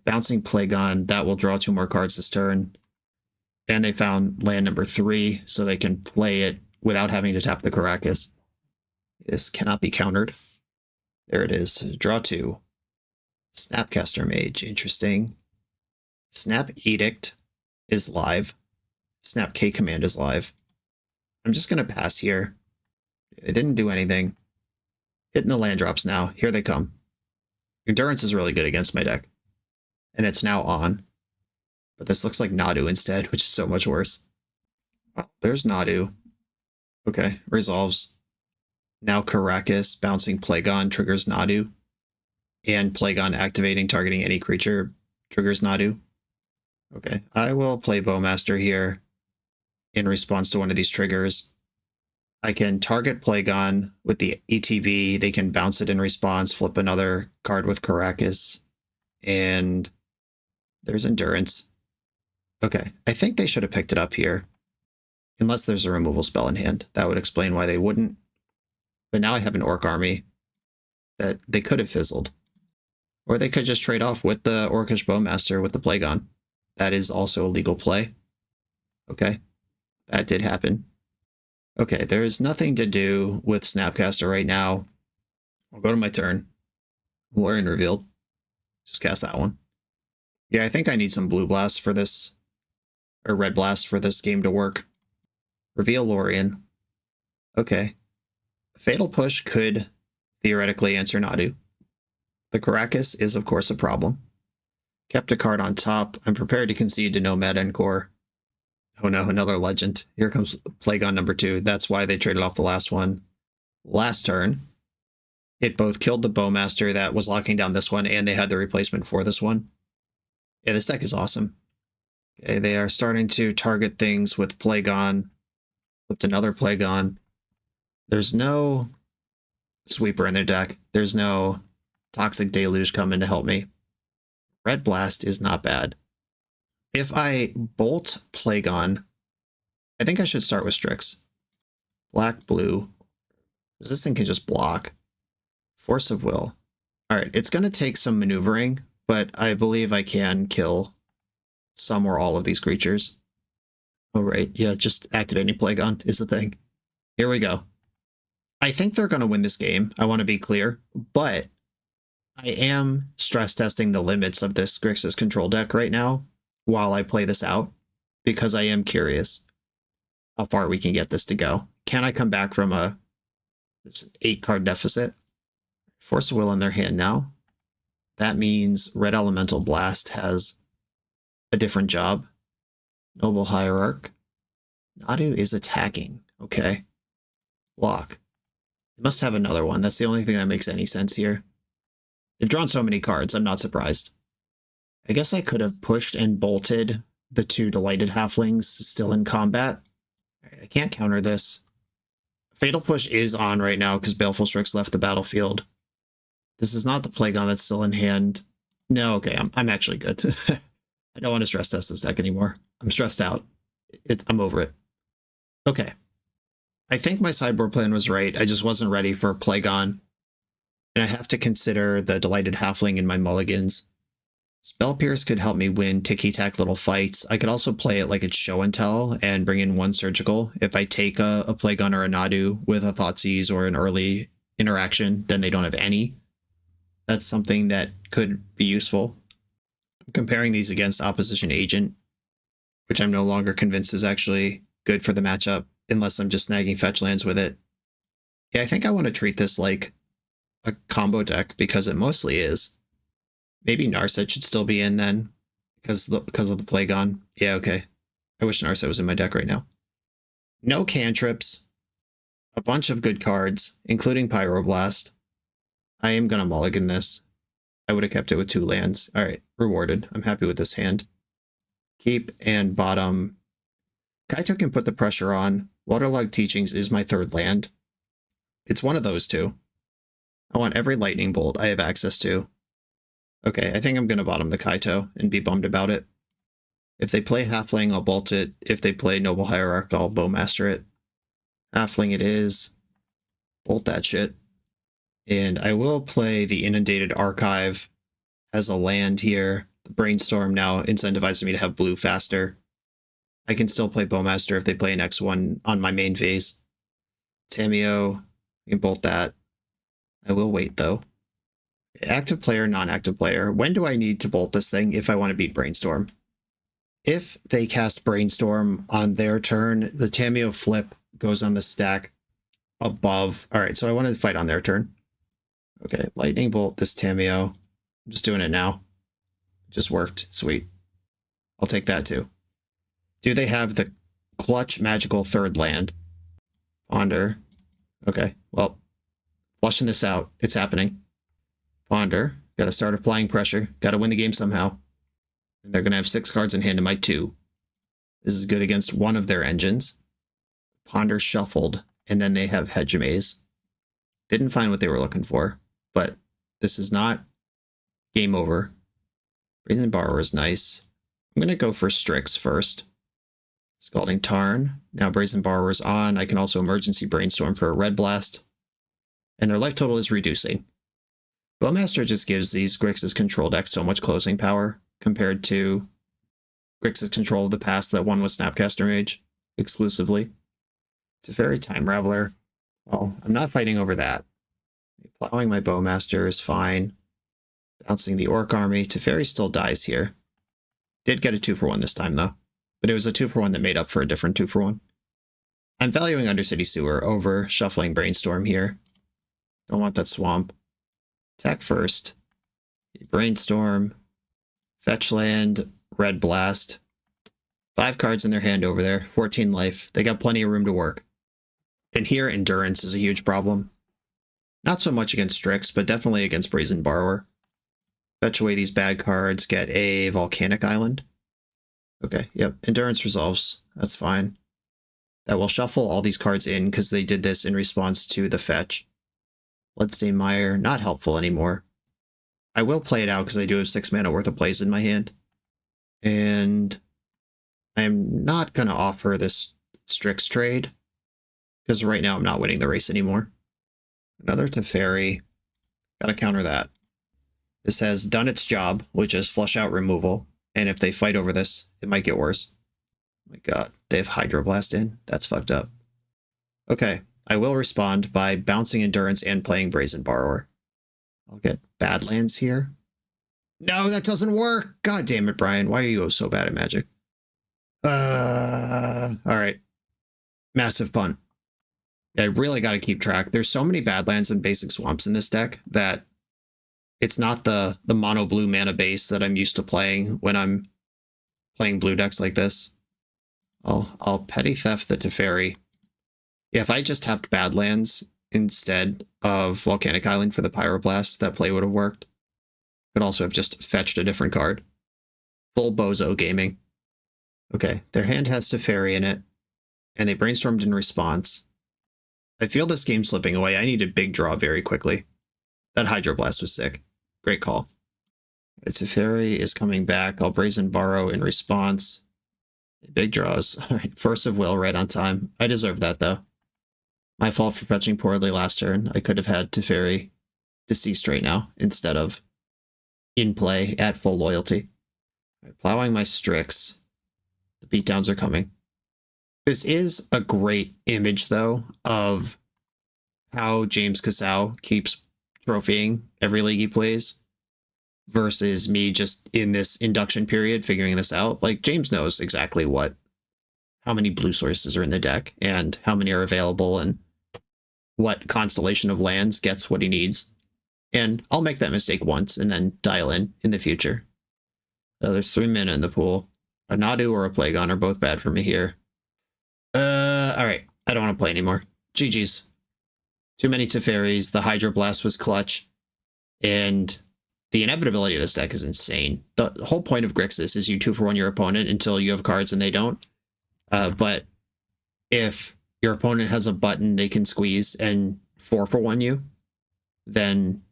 Bouncing Plagon, that will draw 2 more cards this turn. And they found land number 3, so they can play it without having to tap the Caracas. This cannot be countered. There it is. Draw 2. Snapcaster Mage, interesting. Snap Edict is live. Snap K command is live. I'm just going to pass here. It didn't do anything. Hitting the land drops now. Here they come. Endurance is really good against my deck. And it's now on. But this looks like Nadu instead, which is so much worse. Oh, there's Nadu. Okay, resolves. Now Caracas, bouncing Plagon, triggers Nadu. And Plagon activating, targeting any creature, triggers Nadu. Okay, I will play Bowmaster here in response to one of these triggers. I can target Plagon with the ETB. They can bounce it in response, flip another card with Caracas. And there's Endurance. Okay, I think they should have picked it up here. Unless there's a removal spell in hand. That would explain why they wouldn't. But now I have an Orc army that they could have fizzled. Or they could just trade off with the Orcish Bowmaster with the Plagon. That is also a legal play. Okay, that did happen. Okay, there is nothing to do with Snapcaster right now. I'll go to my turn. Lorien revealed. Just cast that one. Yeah, I think I need some Blue Blast for this. Or Red Blast for this game to work. Reveal Lorien. Okay. Fatal Push could theoretically answer Nadu. The Caracas is, of course, a problem. Kept a card on top. I'm prepared to concede to Nomad Encore. Oh no, another legend. Here comes Plagon number 2. That's why they traded off the last one. Last turn, it both killed the Bowmaster that was locking down this one, and they had the replacement for this one. Yeah, this deck is awesome. Okay, they are starting to target things with Plagon. Flipped another Plagon. There's no sweeper in their deck. There's no Toxic Deluge coming to help me. Red Blast is not bad. If I bolt Plagon, I think I should start with Strix. Black, blue. Because this thing can just block. Force of Will. Alright, it's going to take some maneuvering, but I believe I can kill some or all of these creatures. Alright, yeah, just activating Plagon is the thing. Here we go. I think they're going to win this game, I want to be clear, but I am stress testing the limits of this Grixis control deck right now while I play this out, because I am curious how far we can get this to go. Can I come back from this 8-card deficit? Force of Will in their hand now. That means Red Elemental Blast has a different job. Noble Hierarch. Nadu is attacking. Okay. Block. They must have another one. That's the only thing that makes any sense here. They've drawn so many cards, I'm not surprised. I guess I could have pushed and bolted the 2 Delighted Halflings still in combat. I can't counter this. Fatal Push is on right now because Baleful Strix left the battlefield. This is not the Plagon that's still in hand. No, okay, I'm actually good. I don't want to stress test this deck anymore. I'm stressed out. I'm over it. Okay. I think my sideboard plan was right. I just wasn't ready for Plagon. And I have to consider the Delighted Halfling in my mulligans. Spell Pierce could help me win ticky-tack little fights. I could also play it like it's show and tell and bring in one surgical. If I take a Plague or a Nadu with a Thoughtseize or an early interaction, then they don't have any. That's something that could be useful. I'm comparing these against Opposition Agent, which I'm no longer convinced is actually good for the matchup, unless I'm just snagging fetch lands with it. Yeah, I think I want to treat this like a combo deck because it mostly is. Maybe Narset should still be in then, because of the Plagon. Yeah, okay. I wish Narset was in my deck right now. No cantrips. A bunch of good cards, including Pyroblast. I am going to mulligan this. I would have kept it with 2 lands. Alright, rewarded. I'm happy with this hand. Keep and bottom. Kaito can put the pressure on. Waterlogged Teachings is my 3rd land. It's one of those 2. I want every Lightning Bolt I have access to. Okay, I think I'm going to bottom the Kaito and be bummed about it. If they play Halfling, I'll bolt it. If they play Noble Hierarch, I'll Bowmaster it. Halfling it is. Bolt that shit. And I will play the Inundated Archive as a land here. The Brainstorm now incentivizes me to have blue faster. I can still play Bowmaster if they play an X1 on my main phase. Tameo, I can bolt that. I will wait though. Active player, non-active player. When do I need to bolt this thing if I want to beat Brainstorm? If they cast Brainstorm on their turn, the Tameo flip goes on the stack above. All right, so I wanted to fight on their turn. Okay, Lightning Bolt this Tameo. I'm just doing it now. Just worked. Sweet. I'll take that too. Do they have the clutch magical 3rd land? Ponder. Okay, well, flushing this out. It's happening. Ponder. Got to start applying pressure. Got to win the game somehow. And they're going to have 6 cards in hand in my 2. This is good against one of their engines. Ponder shuffled, and then they have Hedgemaze. Didn't find what they were looking for, but this is not game over. Brazen Borrower is nice. I'm going to go for Strix first. Scalding Tarn. Now Brazen Borrower's on. I can also Emergency Brainstorm for a Red Blast. And their life total is reducing. Bowmaster just gives these Grixis control decks so much closing power compared to Grixis control of the past that won with Snapcaster Mage exclusively. It's a very Time Raveler. Well, I'm not fighting over that. Plowing my Bowmaster is fine. Bouncing the Orc Army. Teferi still dies here. Did get a 2-for-1 this time though. But it was a 2-for-1 that made up for a different 2-for-1. I'm valuing Undercity Sewer over shuffling Brainstorm here. Don't want that swamp. Attack first. Brainstorm. Fetch land. Red Blast. 5 cards in their hand over there. 14 life. They got plenty of room to work. And here, Endurance is a huge problem. Not so much against Strix, but definitely against Brazen Borrower. Fetch away these bad cards. Get a Volcanic Island. Okay, yep. Endurance resolves. That's fine. That will shuffle all these cards in because they did this in response to the fetch. Bloodstained Mire, not helpful anymore. I will play it out because I do have 6 mana worth of plays in my hand. And I am not going to offer this Strix trade because right now I'm not winning the race anymore. Another Teferi. Gotta counter that. This has done its job, which is flush out removal. And if they fight over this, it might get worse. Oh my god, they have Hydroblast in? That's fucked up. Okay, I will respond by bouncing Endurance and playing Brazen Borrower. I'll get Badlands here. No, that doesn't work! God damn it, Brian. Why are you so bad at Magic? Alright. Massive punt. I really gotta keep track. There's so many Badlands and basic swamps in this deck that it's not the mono blue mana base that I'm used to playing when I'm playing blue decks like this. I'll Petty Theft the Teferi. Yeah, if I just tapped Badlands instead of Volcanic Island for the Pyroblast, that play would have worked. Could also have just fetched a different card. Full bozo gaming. Okay, their hand has Teferi in it, and they brainstormed in response. I feel this game slipping away. I need a big draw very quickly. That Hydroblast was sick. Great call. Teferi is coming back. I'll Brazen Borrow in response. Big draws. All right, Force of Will right on time. I deserve that, though. My fault for fetching poorly last turn. I could have had Teferi deceased right now instead of in play at full loyalty. Right, plowing my Strix. The beatdowns are coming. This is a great image, though, of how JamesKisau keeps trophying every league he plays versus me just in this induction period figuring this out. Like, James knows exactly how many blue sources are in the deck and how many are available and what constellation of lands gets what he needs. And I'll make that mistake once and then dial in the future. There's 3 mana in the pool. A Nadu or a Plagon are both bad for me here. Alright. I don't want to play anymore. GG's. Too many Teferis. The Hydroblast was clutch. And the inevitability of this deck is insane. The whole point of Grixis is you 2-for-1 your opponent until you have cards and they don't. But if your opponent has a button they can squeeze and 4-for-1 you, then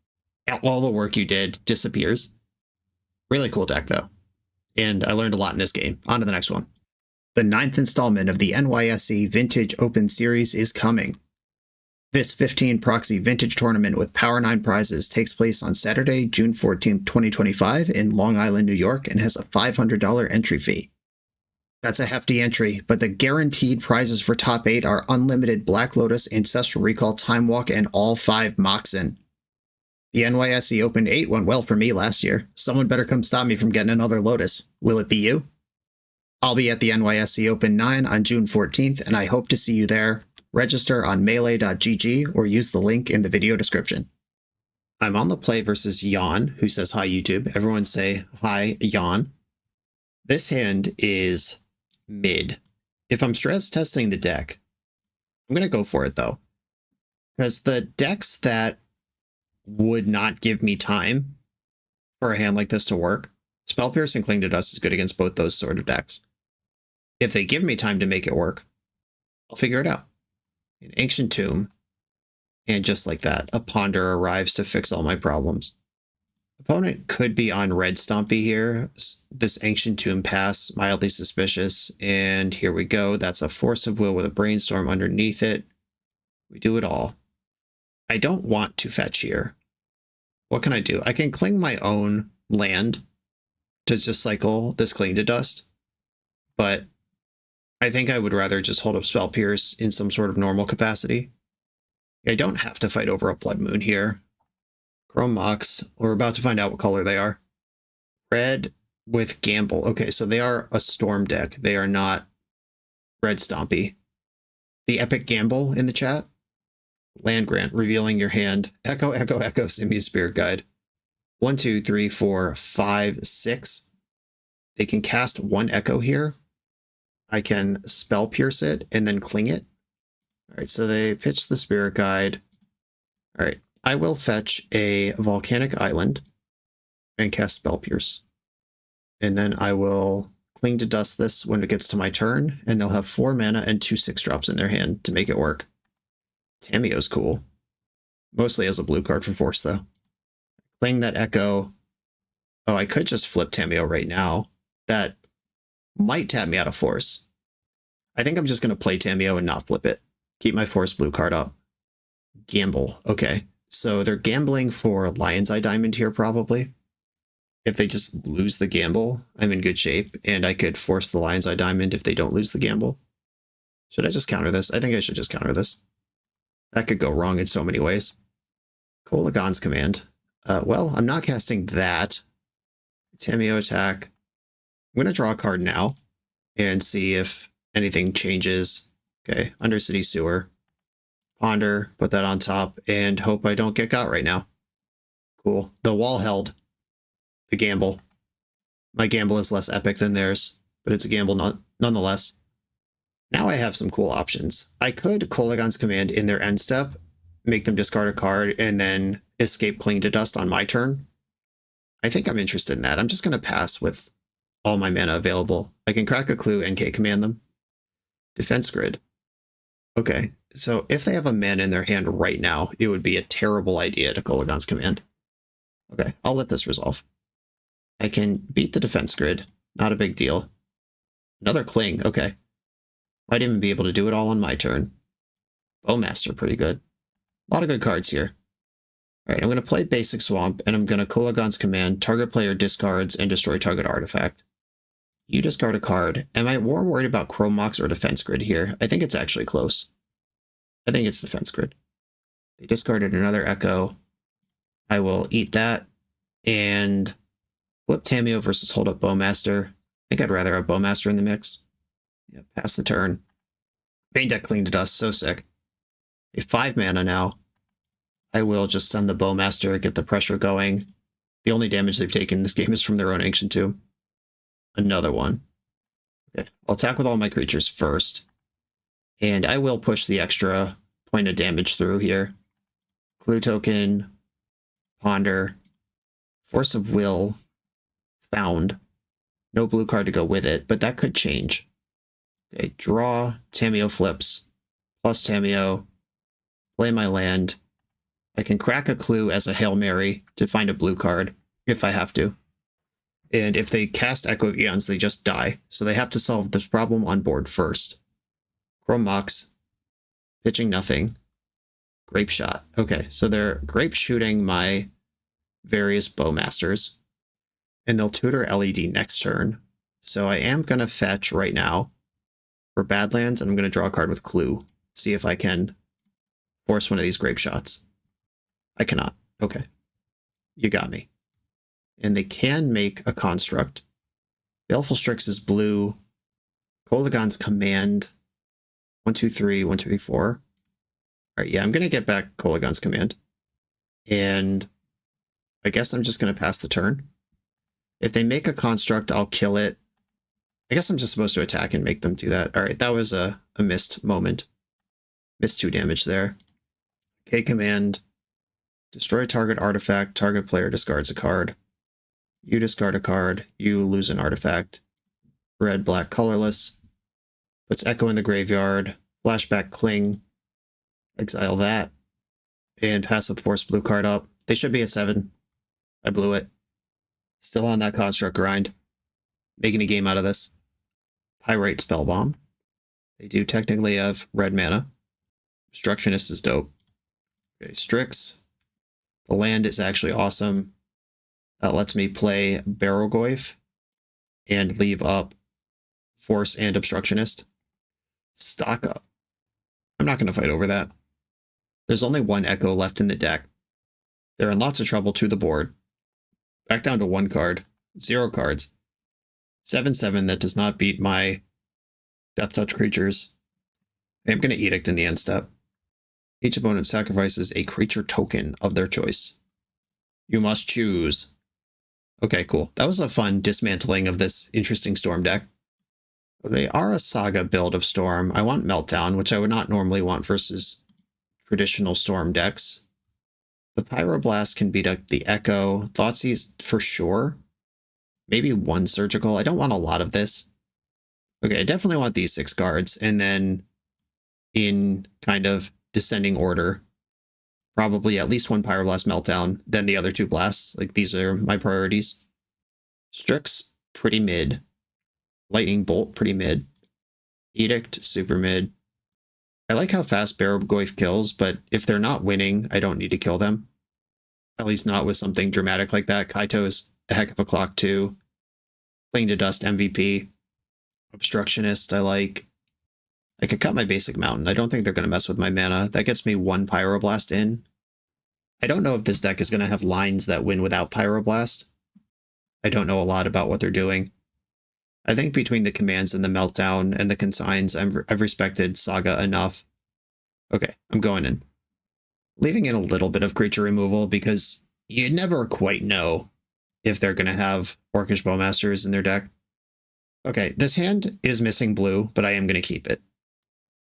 all the work you did disappears. Really cool deck, though. And I learned a lot in this game. On to the next one. The 9th installment of the NYSE Vintage Open Series is coming. This 15 proxy vintage tournament with Power 9 prizes takes place on Saturday, June 14th, 2025 in Long Island, New York, and has a $500 entry fee. That's a hefty entry, but the guaranteed prizes for top 8 are unlimited Black Lotus, Ancestral Recall, Time Walk, and all 5 Moxen. The NYSE Open 8 went well for me last year. Someone better come stop me from getting another Lotus. Will it be you? I'll be at the NYSE Open 9 on June 14th, and I hope to see you there. Register on melee.gg or use the link in the video description. I'm on the play versus Jan, who says hi YouTube. Everyone say hi Jan. This hand is mid. If I'm stress testing the deck, I'm going to go for it though. Because the decks that would not give me time for a hand like this to work, Spell Pierce and Cling to Dust is good against both those sort of decks. If they give me time to make it work, I'll figure it out. An Ancient Tomb, and just like that, a Ponder arrives to fix all my problems. Opponent could be on Red Stompy here. This Ancient Tomb pass, mildly suspicious, and here we go. That's a Force of Will with a Brainstorm underneath it. We do it all. I don't want to fetch here. What can I do? I can cling my own land to just cycle this Cling to Dust, but I think I would rather just hold up Spell Pierce in some sort of normal capacity. I don't have to fight over a Blood Moon here. Chrome Mox, we're about to find out what color they are. Red with Gamble. Okay, so they are a Storm deck. They are not Red Stompy. The Epic Gamble in the chat. Land Grant, revealing your hand. Echo, Echo, Echo, Simian Spirit Guide. 1, 2, 3, 4, 5, 6. They can cast 1 Echo here. I can Spell Pierce it and then Cling it. Alright, so they pitch the Spirit Guide. Alright, I will fetch a Volcanic Island and cast Spell Pierce. And then I will Cling to Dust this when it gets to my turn, and they'll have 4 mana and 2 6-drops in their hand to make it work. Tamiyo's cool. Mostly as a blue card for Force, though. Playing that Echo. Oh, I could just flip Tamiyo right now. That might tap me out of Force. I think I'm just going to play Tamiyo and not flip it. Keep my Force blue card up. Gamble. Okay, so they're gambling for Lion's Eye Diamond here, probably. If they just lose the gamble, I'm in good shape, and I could force the Lion's Eye Diamond if they don't lose the gamble. Should I just counter this? I think I should just counter this. That could go wrong in so many ways. Kolagon's Command. Well, I'm not casting that. Tamiyo attack. I'm going to draw a card now and see if anything changes. Okay, Undercity Sewer. Ponder, put that on top, and hope I don't get got right now. Cool. The wall held. The gamble. My gamble is less epic than theirs, but it's a gamble nonetheless. Now I have some cool options. I could Kolagon's Command in their end step, make them discard a card, and then escape Cling to Dust on my turn. I think I'm interested in that. I'm just going to pass with all my mana available. I can crack a clue, NK command them. Defense Grid. Okay, so if they have a mana in their hand right now, it would be a terrible idea to Kolagon's Command. Okay, I'll let this resolve. I can beat the Defense Grid. Not a big deal. Another Cling, okay. Might even be able to do it all on my turn. Bowmaster, pretty good. A lot of good cards here. All right, I'm going to play Basic Swamp, and I'm going to Kulagon's Command, target player discards, and destroy target artifact. You discard a card. Am I more worried about Chrome Mox or Defense Grid here? I think it's actually close. I think it's Defense Grid. They discarded another Echo. I will eat that, and flip Tameo versus Hold Up Bowmaster. I think I'd rather have Bowmaster in the mix. Yeah, pass the turn. Main deck Cling to Dust, so sick. A 5 mana now. I will just send the Bowmaster, get the pressure going. The only damage they've taken in this game is from their own Ancient Tomb. Another one. Okay, I'll attack with all my creatures first. And I will push the extra point of damage through here. Clue Token, Ponder, Force of Will, found. No blue card to go with it, but that could change. Okay, draw, Tameo flips, plus Tameo, play my land. I can crack a clue as a Hail Mary to find a blue card, if I have to. And if they cast Echo of Eons, they just die, so they have to solve this problem on board first. Chrome Mox, pitching nothing. Grape Shot. Okay, so they're grape shooting my various Bowmasters, and they'll tutor LED next turn. So I am going to fetch right now for Badlands, and I'm going to draw a card with Clue. See if I can force one of these Grape Shots. I cannot. Okay. You got me. And they can make a construct. Baleful Strix is blue. Kolagon's Command. 1, 2, 3, 1, 2, 3, 4. All right, yeah, I'm going to get back Kolagon's Command. And I guess I'm just going to pass the turn. If they make a construct, I'll kill it. I guess I'm just supposed to attack and make them do that. All right, that was a missed moment. Missed 2 damage there. K command. Destroy target artifact. Target player discards a card. You discard a card. You lose an artifact. Red, black, colorless. Puts Echo in the graveyard. Flashback Cling. Exile that. And pass with Force blue card up. They should be at 7. I blew it. Still on that construct grind. Making a game out of this. Pyrite Spellbomb. They do technically have red mana. Obstructionist is dope. Okay, Strix. The land is actually awesome. That lets me play Barrowgoyf and leave up Force and Obstructionist. Stock up. I'm not going to fight over that. There's only 1 Echo left in the deck. They're in lots of trouble to the board. Back down to 1 card. 0 cards. 7/7 that does not beat my Death Touch creatures. I am going to Edict in the end step. Each opponent sacrifices a creature token of their choice. You must choose. Okay, cool. That was a fun dismantling of this interesting Storm deck. They are a Saga build of Storm. I want Meltdown, which I would not normally want versus traditional Storm decks. The Pyroblast can beat up the Echo. Thoughtseize for sure. Maybe 1 Surgical. I don't want a lot of this. Okay, I definitely want these 6 cards. And then in kind of descending order, probably at least 1 Pyroblast Meltdown, then the other 2 blasts. Like, these are my priorities. Strix, pretty mid. Lightning Bolt, pretty mid. Edict, super mid. I like how fast Barrowgoyf kills, but if they're not winning, I don't need to kill them. At least not with something dramatic like that. Kaito is a heck of a clock too. Cling to Dust MVP. Obstructionist I like. I could cut my basic mountain. I don't think they're going to mess with my mana. That gets me 1 Pyroblast in. I don't know if this deck is going to have lines that win without Pyroblast. I don't know a lot about what they're doing. I think between the commands and the Meltdown and the consigns, I've respected Saga enough. Okay, I'm going in. Leaving in a little bit of creature removal because you never quite know if they're going to have Orcish Bowmasters in their deck. Okay, this hand is missing blue, but I am going to keep it.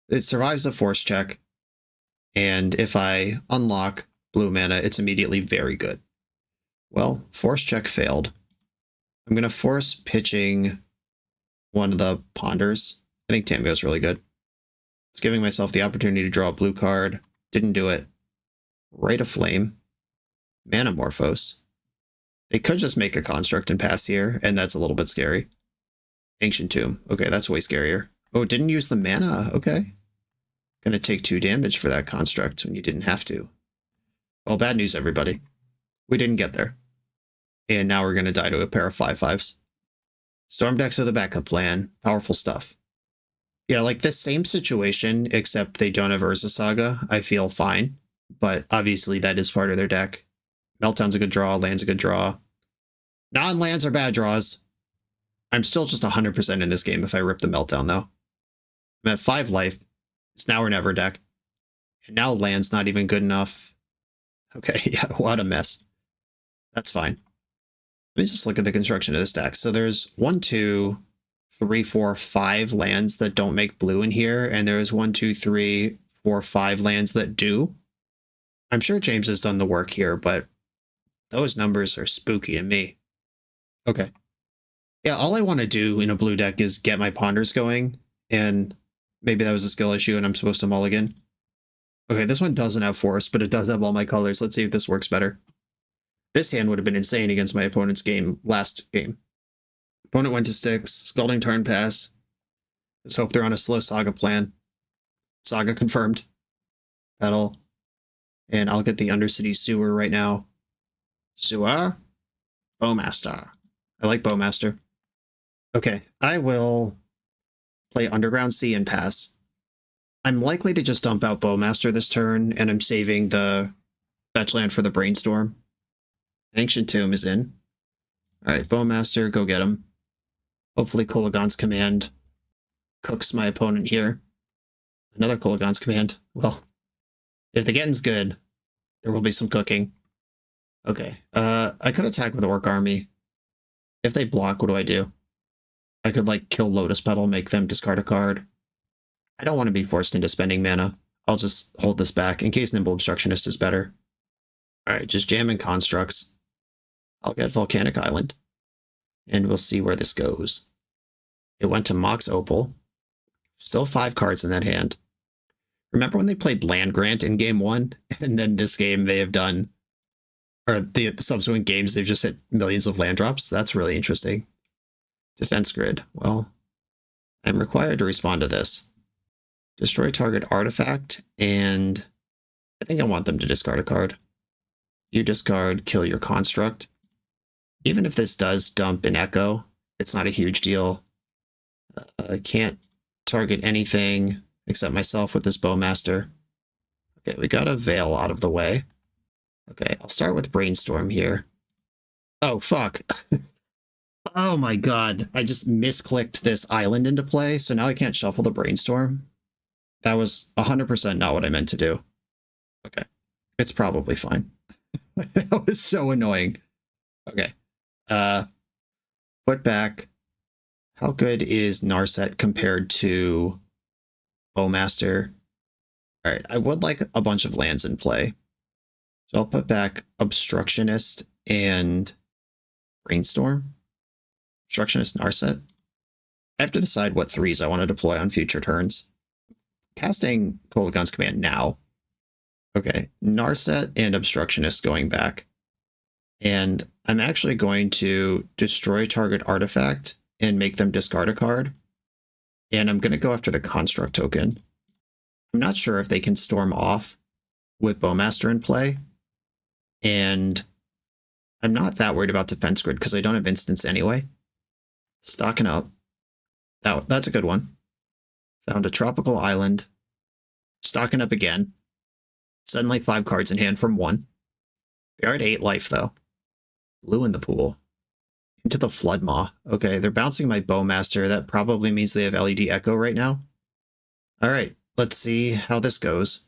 It survives a force check, and if I unlock blue mana, it's immediately very good. Well, force check failed. I'm going to force pitching one of the Ponders. I think Tameo's really good. It's giving myself the opportunity to draw a blue card. Didn't do it. Rite of Flame. Manamorphose. They could just make a construct and pass here, and that's a little bit scary. Ancient Tomb. Okay, that's way scarier. Oh, didn't use the mana. Okay. Gonna take 2 damage for that construct when you didn't have to. Well, bad news, everybody. We didn't get there. And now we're going to die to a pair of 5/5s. Storm decks are the backup plan. Powerful stuff. Yeah, like this same situation, except they don't have Urza Saga, I feel fine. But obviously that is part of their deck. Meltdown's a good draw, land's a good draw. Non-lands are bad draws. I'm still just 100% in this game if I rip the Meltdown, though. I'm at 5 life. It's now or never deck. And now land's not even good enough. Okay, yeah, what a mess. That's fine. Let me just look at the construction of this deck. So there's 1, 2, 3, 4, 5 lands that don't make blue in here, and there's 1, 2, 3, 4, 5 lands that do. I'm sure James has done the work here, but those numbers are spooky to me. Okay. Yeah, all I want to do in a blue deck is get my ponders going, and maybe that was a skill issue and I'm supposed to mulligan. Okay, this one doesn't have forest, but it does have all my colors. Let's see if this works better. This hand would have been insane against my opponent's game last game. Opponent went to Styx, Scalding Tarn pass. Let's hope they're on a slow Saga plan. Saga confirmed. Petal. And I'll get the Undercity Sewer right now. Sewer? Bowmaster. I like Bowmaster. Okay, I will play Underground Sea and pass. I'm likely to just dump out Bowmaster this turn, and I'm saving the fetch land for the Brainstorm. Ancient Tomb is in. Alright, Bowmaster, go get him. Hopefully Kolaghan's Command cooks my opponent here. Another Kolaghan's Command. Well, if the getting's good, there will be some cooking. Okay, I could attack with Orc Army. If they block, what do I do? I could, like, kill Lotus Petal, make them discard a card. I don't want to be forced into spending mana. I'll just hold this back in case Nimble Obstructionist is better. Alright, just jamming Constructs. I'll get Volcanic Island. And we'll see where this goes. It went to Mox Opal. Still 5 cards in that hand. Remember when they played Land Grant in game 1? And then this game they have done, or the subsequent games, they've just hit millions of land drops? That's really interesting. Defense Grid. Well, I'm required to respond to this. Destroy target artifact, and I think I want them to discard a card. You discard, kill your construct. Even if this does dump an Echo, it's not a huge deal. I can't target anything except myself with this Bowmaster. Okay, we got a Veil out of the way. Okay, I'll start with Brainstorm here. Oh, fuck. Oh my god, I just misclicked this island into play, so now I can't shuffle the Brainstorm. That was 100% not what I meant to do. Okay, it's probably fine. That was so annoying. Okay, put back. How good is Narset compared to Bowmaster? Alright, I would like a bunch of lands in play. So I'll put back Obstructionist and Brainstorm. Obstructionist Narset. I have to decide what 3s I want to deploy on future turns. Casting Kolaghan's Command now. Okay, Narset and Obstructionist going back. And I'm actually going to destroy target artifact and make them discard a card. And I'm going to go after the Construct token. I'm not sure if they can storm off with Bowmaster in play. And I'm not that worried about Defense Grid because I don't have instants anyway. Stocking up. That's a good one. Found a Tropical Island. Stocking up again. Suddenly 5 cards in hand from 1. They are at 8 life, though. Blue in the pool. Into the Flood Maw. Okay, they're bouncing my Bowmaster. That probably means they have LED Echo right now. Alright, let's see how this goes.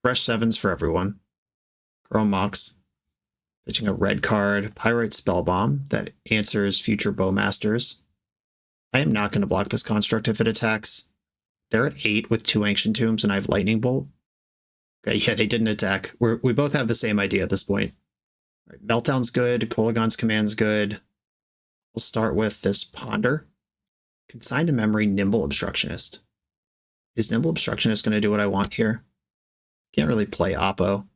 Fresh 7s for everyone. Chrome Mox. Pitching a red card. Pyrite Spellbomb that answers future Bowmasters. I am not going to block this construct if it attacks. They're at 8 with 2 Ancient Tombs and I have Lightning Bolt. Okay, yeah, they didn't attack. We both have the same idea at this point. Right, Meltdown's good. Kolaghan's Command's good. We'll start with this Ponder. Consign to memory Nimble Obstructionist. Is Nimble Obstructionist going to do what I want here? Can't really play Oppo.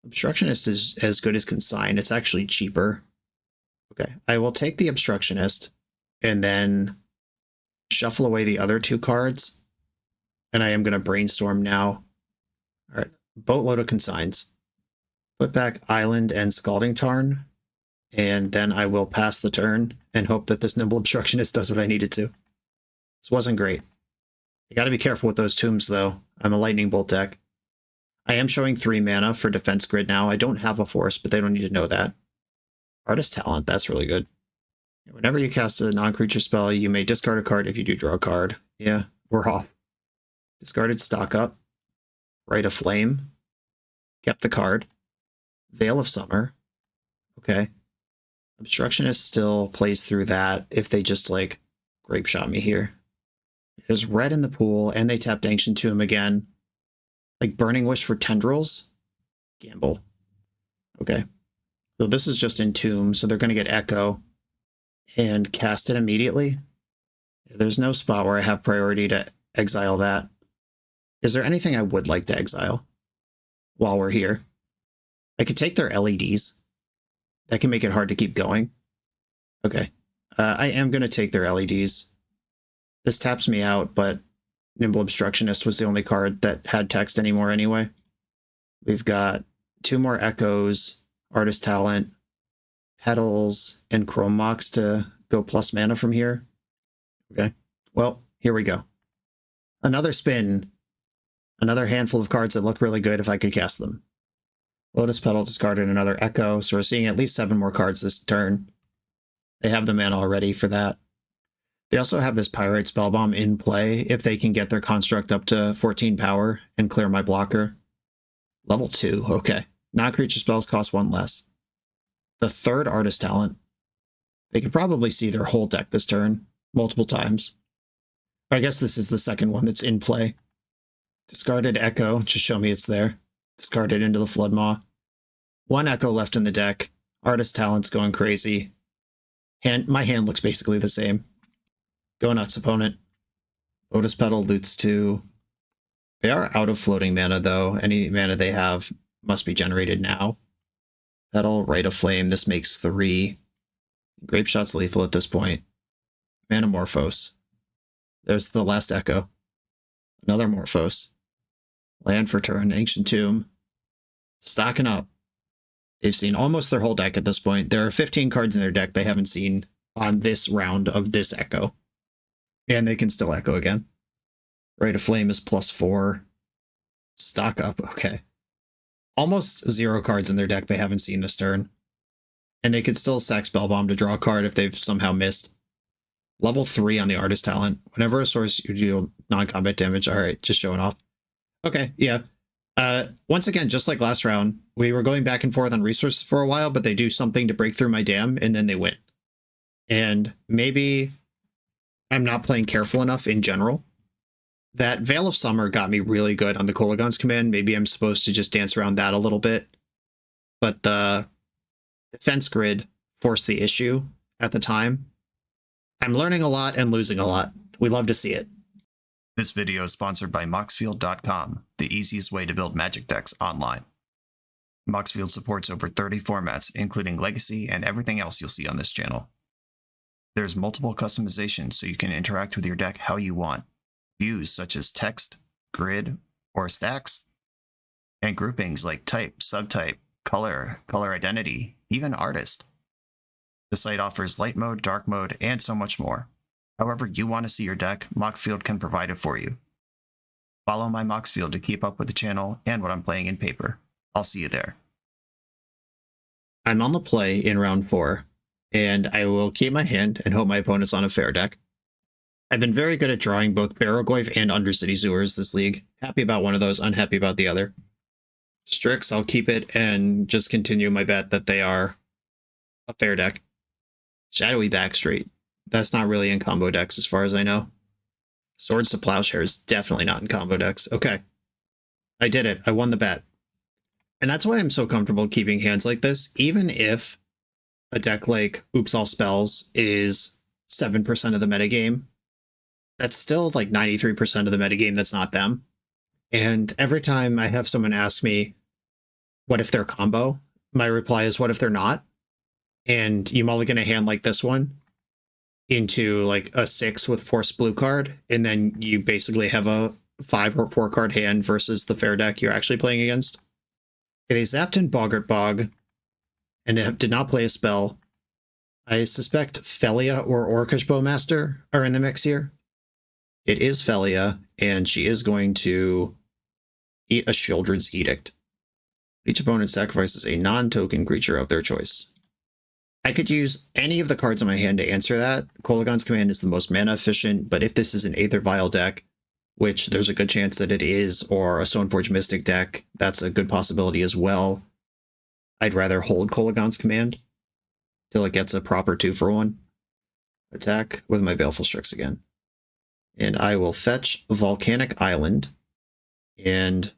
Obstructionist is as good as Consign. It's actually cheaper. Okay, I will take the Obstructionist and then shuffle away the other 2 cards. And I am going to Brainstorm now. All right, boatload of Consigns. Put back Island and Scalding Tarn, and then I will pass the turn and hope that this Nimble Obstructionist does what I needed to. This wasn't great. You gotta be careful with those tombs, though. I'm a Lightning Bolt deck. I am showing 3 mana for Defense Grid now. I don't have a Force, but they don't need to know that. Artist Talent, that's really good. Whenever you cast a non-creature spell, you may discard a card if you do draw a card. Yeah, we're off. Discarded Stock Up. Rite of Flame. Kept the card. Veil of Summer. Okay. Obstructionist still plays through that if they just, like, Grape Shot me here. There's red in the pool, and they tapped Ancient Tomb again. Like, Burning Wish for Tendrils? Gamble. Okay. So this is just in Tomb, so they're going to get Echo and cast it immediately. There's no spot where I have priority to exile that. Is there anything I would like to exile while we're here? I could take their LEDs. That can make it hard to keep going. Okay. I am going to take their LEDs. This taps me out, but Nimble Obstructionist was the only card that had text anymore anyway. We've got 2 more Echoes, Artist Talent, Petals, and Chrome Mox to go plus mana from here. Okay. Well, here we go. Another spin. Another handful of cards that look really good if I could cast them. Lotus Petal discarded another Echo, so we're seeing at least 7 more cards this turn. They have the mana already for that. They also have this Pyrite Spellbomb in play if they can get their construct up to 14 power and clear my blocker. Level 2, okay. Non-creature spells cost 1 less. The 3rd Artist Talent. They could probably see their whole deck this turn, multiple times. Or I guess this is the 2nd one that's in play. Discarded Echo, just show me it's there. Discarded into the Floodmaw. 1 Echo left in the deck. Artist Talent's going crazy. My hand looks basically the same. Go nuts, opponent. Lotus Petal loots 2. They are out of floating mana, though. Any mana they have must be generated now. Petal, Rite of Flame. This makes 3. Grape Shot's lethal at this point. Manamorphose. There's the last Echo. Another Morphose. Land for turn, Ancient Tomb. Stocking up. They've seen almost their whole deck at this point. There are 15 cards in their deck they haven't seen on this round of this Echo. And they can still Echo again. Rite of Flame is +4. Stock up, okay. Almost 0 cards in their deck they haven't seen this turn. And they could still sack Spellbomb to draw a card if they've somehow missed. Level 3 on the Artist Talent. Whenever a source you deal non-combat damage, alright, just showing off. Okay, yeah. Once again, just like last round, we were going back and forth on resources for a while, but they do something to break through my dam, and then they win. And maybe I'm not playing careful enough in general. That Veil of Summer got me really good on the Kolaghan's command. Maybe I'm supposed to just dance around that a little bit. But the Defense Grid forced the issue at the time. I'm learning a lot and losing a lot. We love to see it. This video is sponsored by Moxfield.com, the easiest way to build Magic decks online. Moxfield supports over 30 formats, including Legacy and everything else you'll see on this channel. There's multiple customizations so you can interact with your deck how you want. Views such as text, grid, or stacks, and groupings like type, subtype, color, color identity, even artist. The site offers light mode, dark mode, and so much more. However you want to see your deck, Moxfield can provide it for you. Follow my Moxfield to keep up with the channel and what I'm playing in paper. I'll see you there. I'm on the play in round 4, and I will keep my hand and hope my opponent's on a fair deck. I've been very good at drawing both Barrow-goyf and Undercity Sewers this league. Happy about one of those, unhappy about the other. Strix, I'll keep it and just continue my bet that they are a fair deck. Shadowy Backstreet. That's not really in combo decks as far as I know. Swords to Plowshares, definitely not in combo decks. Okay. I did it. I won the bet. And that's why I'm so comfortable keeping hands like this, even if a deck like Oops All Spells is 7% of the metagame. That's still like 93% of the metagame that's not them. And every time I have someone ask me, what if they're combo? My reply is, what if they're not? And you mulligan a hand like this one into like a 6 with Force Blue card, and then you basically have a 5 or 4 card hand versus the fair deck you're actually playing against. they zapped in Boggart Bog and did not play a spell. I suspect Felia or Orcish Bowmaster are in the mix here. It is Felia, and she is going to eat a Shieldred's Edict. Each opponent sacrifices a non-token creature of their choice. I could use any of the cards in my hand to answer that. Kolaghan's Command is the most mana efficient, but if this is an Aether Vial deck, which there's a good chance that it is, or a Stoneforge Mystic deck, that's a good possibility as well. I'd rather hold Kolaghan's Command till it gets a proper 2-for-1. Attack with my Baleful Strix again. And I will fetch Volcanic Island and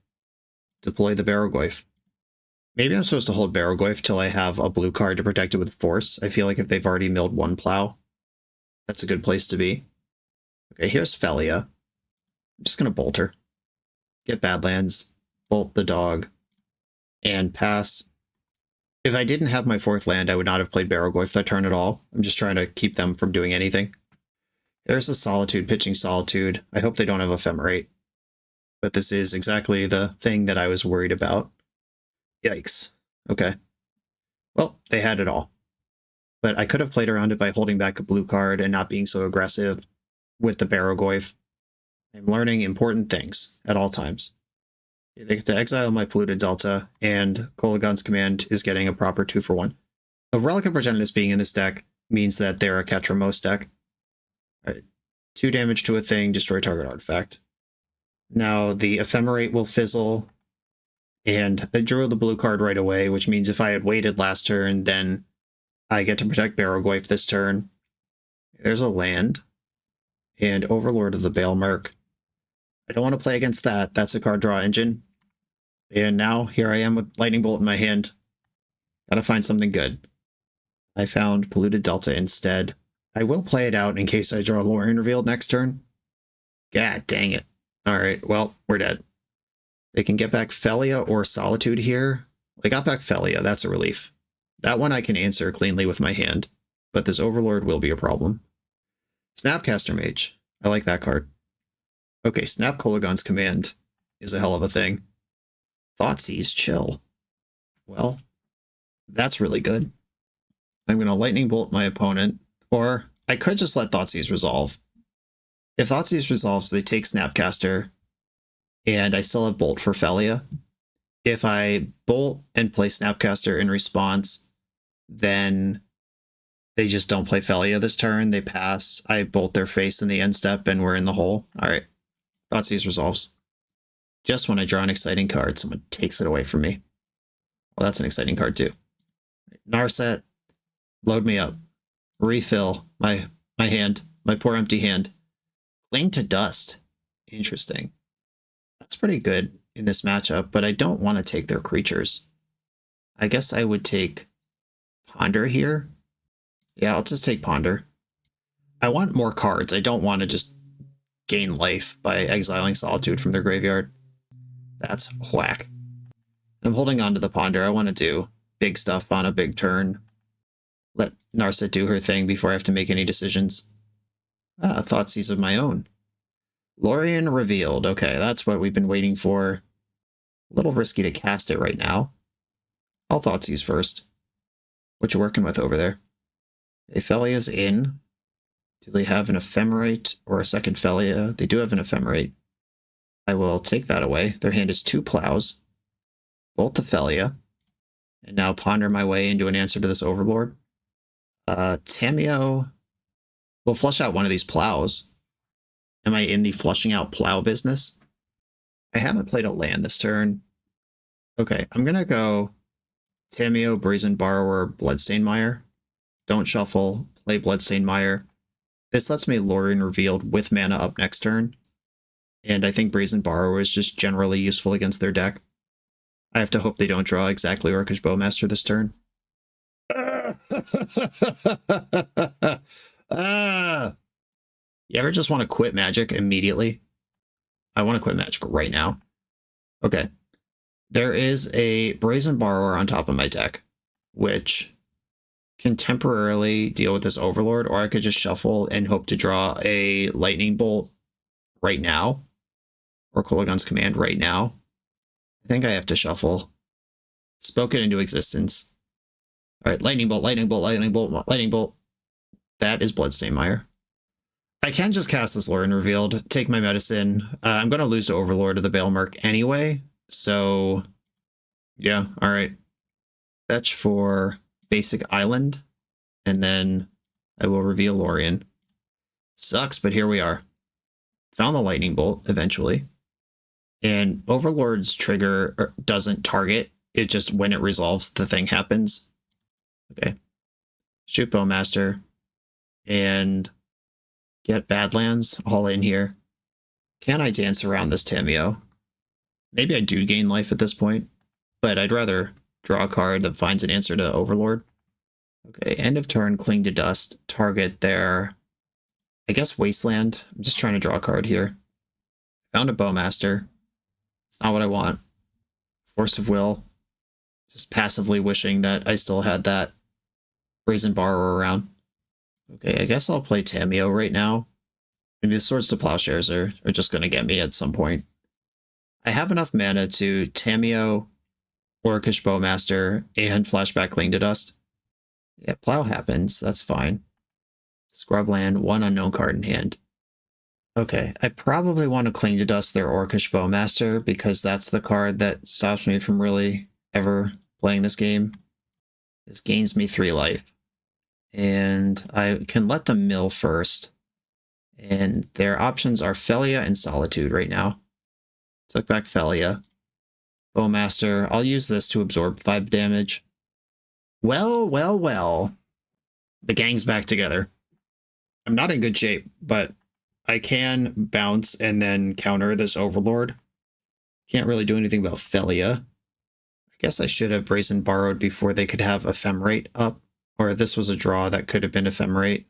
deploy the Barrogoyf. Maybe I'm supposed to hold Barrogoyf till I have a blue card to protect it with Force. I feel like if they've already milled one plow, that's a good place to be. Okay, here's Felia. I'm just going to bolt her. Get Badlands, bolt the dog, and pass. If I didn't have my 4th land, I would not have played Barrogoyf that turn at all. I'm just trying to keep them from doing anything. There's the Solitude, pitching Solitude. I hope they don't have Ephemerate. But this is exactly the thing that I was worried about. Yikes. Okay. Well, they had it all. But I could have played around it by holding back a blue card and not being so aggressive with the Barrogoyf. I'm learning important things at all times. They get to exile my Polluted Delta, and Kolaghan's Command is getting a proper 2-for-1. A Relic of Progenitus being in this deck means that they're a Ketramos deck. Alright, 2 damage to a thing, destroy target artifact. Now the Ephemerate will fizzle, and I drew the blue card right away, which means if I had waited last turn, then I get to protect Barrogoyf this turn. There's a land, and Overlord of the Baelmerk. I don't want to play against that. That's a card draw engine. And now here I am with Lightning Bolt in my hand. Gotta find something good. I found Polluted Delta instead. I will play it out in case I draw Lorien Revealed next turn. God dang it. Alright, well, we're dead. They can get back Felia or Solitude here. They got back Felia, that's a relief. That one I can answer cleanly with my hand, but this Overlord will be a problem. Snapcaster Mage. I like that card. Okay, Snap Kolaghan's Command is a hell of a thing. Thoughtseize, chill. Well, that's really good. I'm going to Lightning Bolt my opponent, or I could just let Thoughtseize resolve. If Thoughtseize resolves, they take Snapcaster, and I still have Bolt for Felia. If I Bolt and play Snapcaster in response, then they just don't play Felia this turn. They pass. I Bolt their face in the end step, and we're in the hole. All right. Thoughtseize resolves. Just when I draw an exciting card, someone takes it away from me. Well, that's an exciting card too. Narset, load me up. Refill my hand, my poor empty hand. Cling to Dust. Interesting. That's pretty good in this matchup, but I don't want to take their creatures. I guess I would take Ponder here. Yeah, I'll just take Ponder. I want more cards. I don't want to just gain life by exiling Solitude from their graveyard. That's whack. I'm holding on to the Ponder. I want to do big stuff on a big turn. Let Narset do her thing before I have to make any decisions. Thoughtseize of my own. Lorien Revealed. Okay, that's what we've been waiting for. A little risky to cast it right now. I'll Thoughtseize first. What you working with over there? Felia's in. Do they have an Ephemerate or a second Felia? They do have an Ephemerate. I will take that away. Their hand is 2 plows. Bolt the Felia. And now ponder my way into an answer to this Overlord. Tameo will flush out one of these plows. Am I in the flushing out plow business? I haven't played a land this turn. Okay, I'm going to go Tameo, Brazen Borrower, Bloodstained Mire. Don't shuffle, play Bloodstained Mire. This lets me Lorien Revealed with mana up next turn. And I think Brazen Borrower is just generally useful against their deck. I have to hope they don't draw exactly Orcish Bowmaster this turn. You ever just want to quit Magic immediately? I want to quit Magic right now. Okay. There is a Brazen Borrower on top of my deck, which can temporarily deal with this Overlord, or I could just shuffle and hope to draw a Lightning Bolt right now, or Kolaghan's Command right now. I think I have to shuffle. Spoke it into existence. All right, lightning bolt, lightning bolt, lightning bolt, lightning bolt. That is Bloodstained Mire. I can just cast this Lorien Revealed, take my medicine. I'm going to lose to Overlord of the Baelmark anyway, so yeah, all right. Fetch for basic island, and then I will reveal Lorien. Sucks, but here we are. Found the lightning bolt eventually. And Overlord's trigger doesn't target. It just, when it resolves, the thing happens. Okay. Shoot Bowmaster. And get Badlands all in here. Can I dance around this Tamiyo? Maybe I do gain life at this point, but I'd rather draw a card that finds an answer to Overlord. Okay, end of turn, Cling to Dust, target their, I guess, Wasteland. I'm just trying to draw a card here. Found a Bowmaster. It's not what I want. Force of Will. Just passively wishing that I still had that Brazen Borrower around. Okay, I guess I'll play Tamiyo right now. Maybe the Swords to Plowshares are just going to get me at some point. I have enough mana to Tamiyo, Orcish Bowmaster, and Flashback Cling to Dust. Yeah, Plow happens. That's fine. Scrubland, one unknown card in hand. Okay, I probably want to Cling to Dust their Orcish Bowmaster because that's the card that stops me from really ever playing this game. This gains me 3 life. And I can let them mill first. And their options are Felia and Solitude right now. Took back Felia. Bowmaster. I'll use this to absorb 5 damage. Well, well, well. The gang's back together. I'm not in good shape, but I can bounce and then counter this Overlord. Can't really do anything about Felia. I guess I should have Brazen Borrowed before they could have Ephemerate up. Or this was a draw that could have been Ephemerate.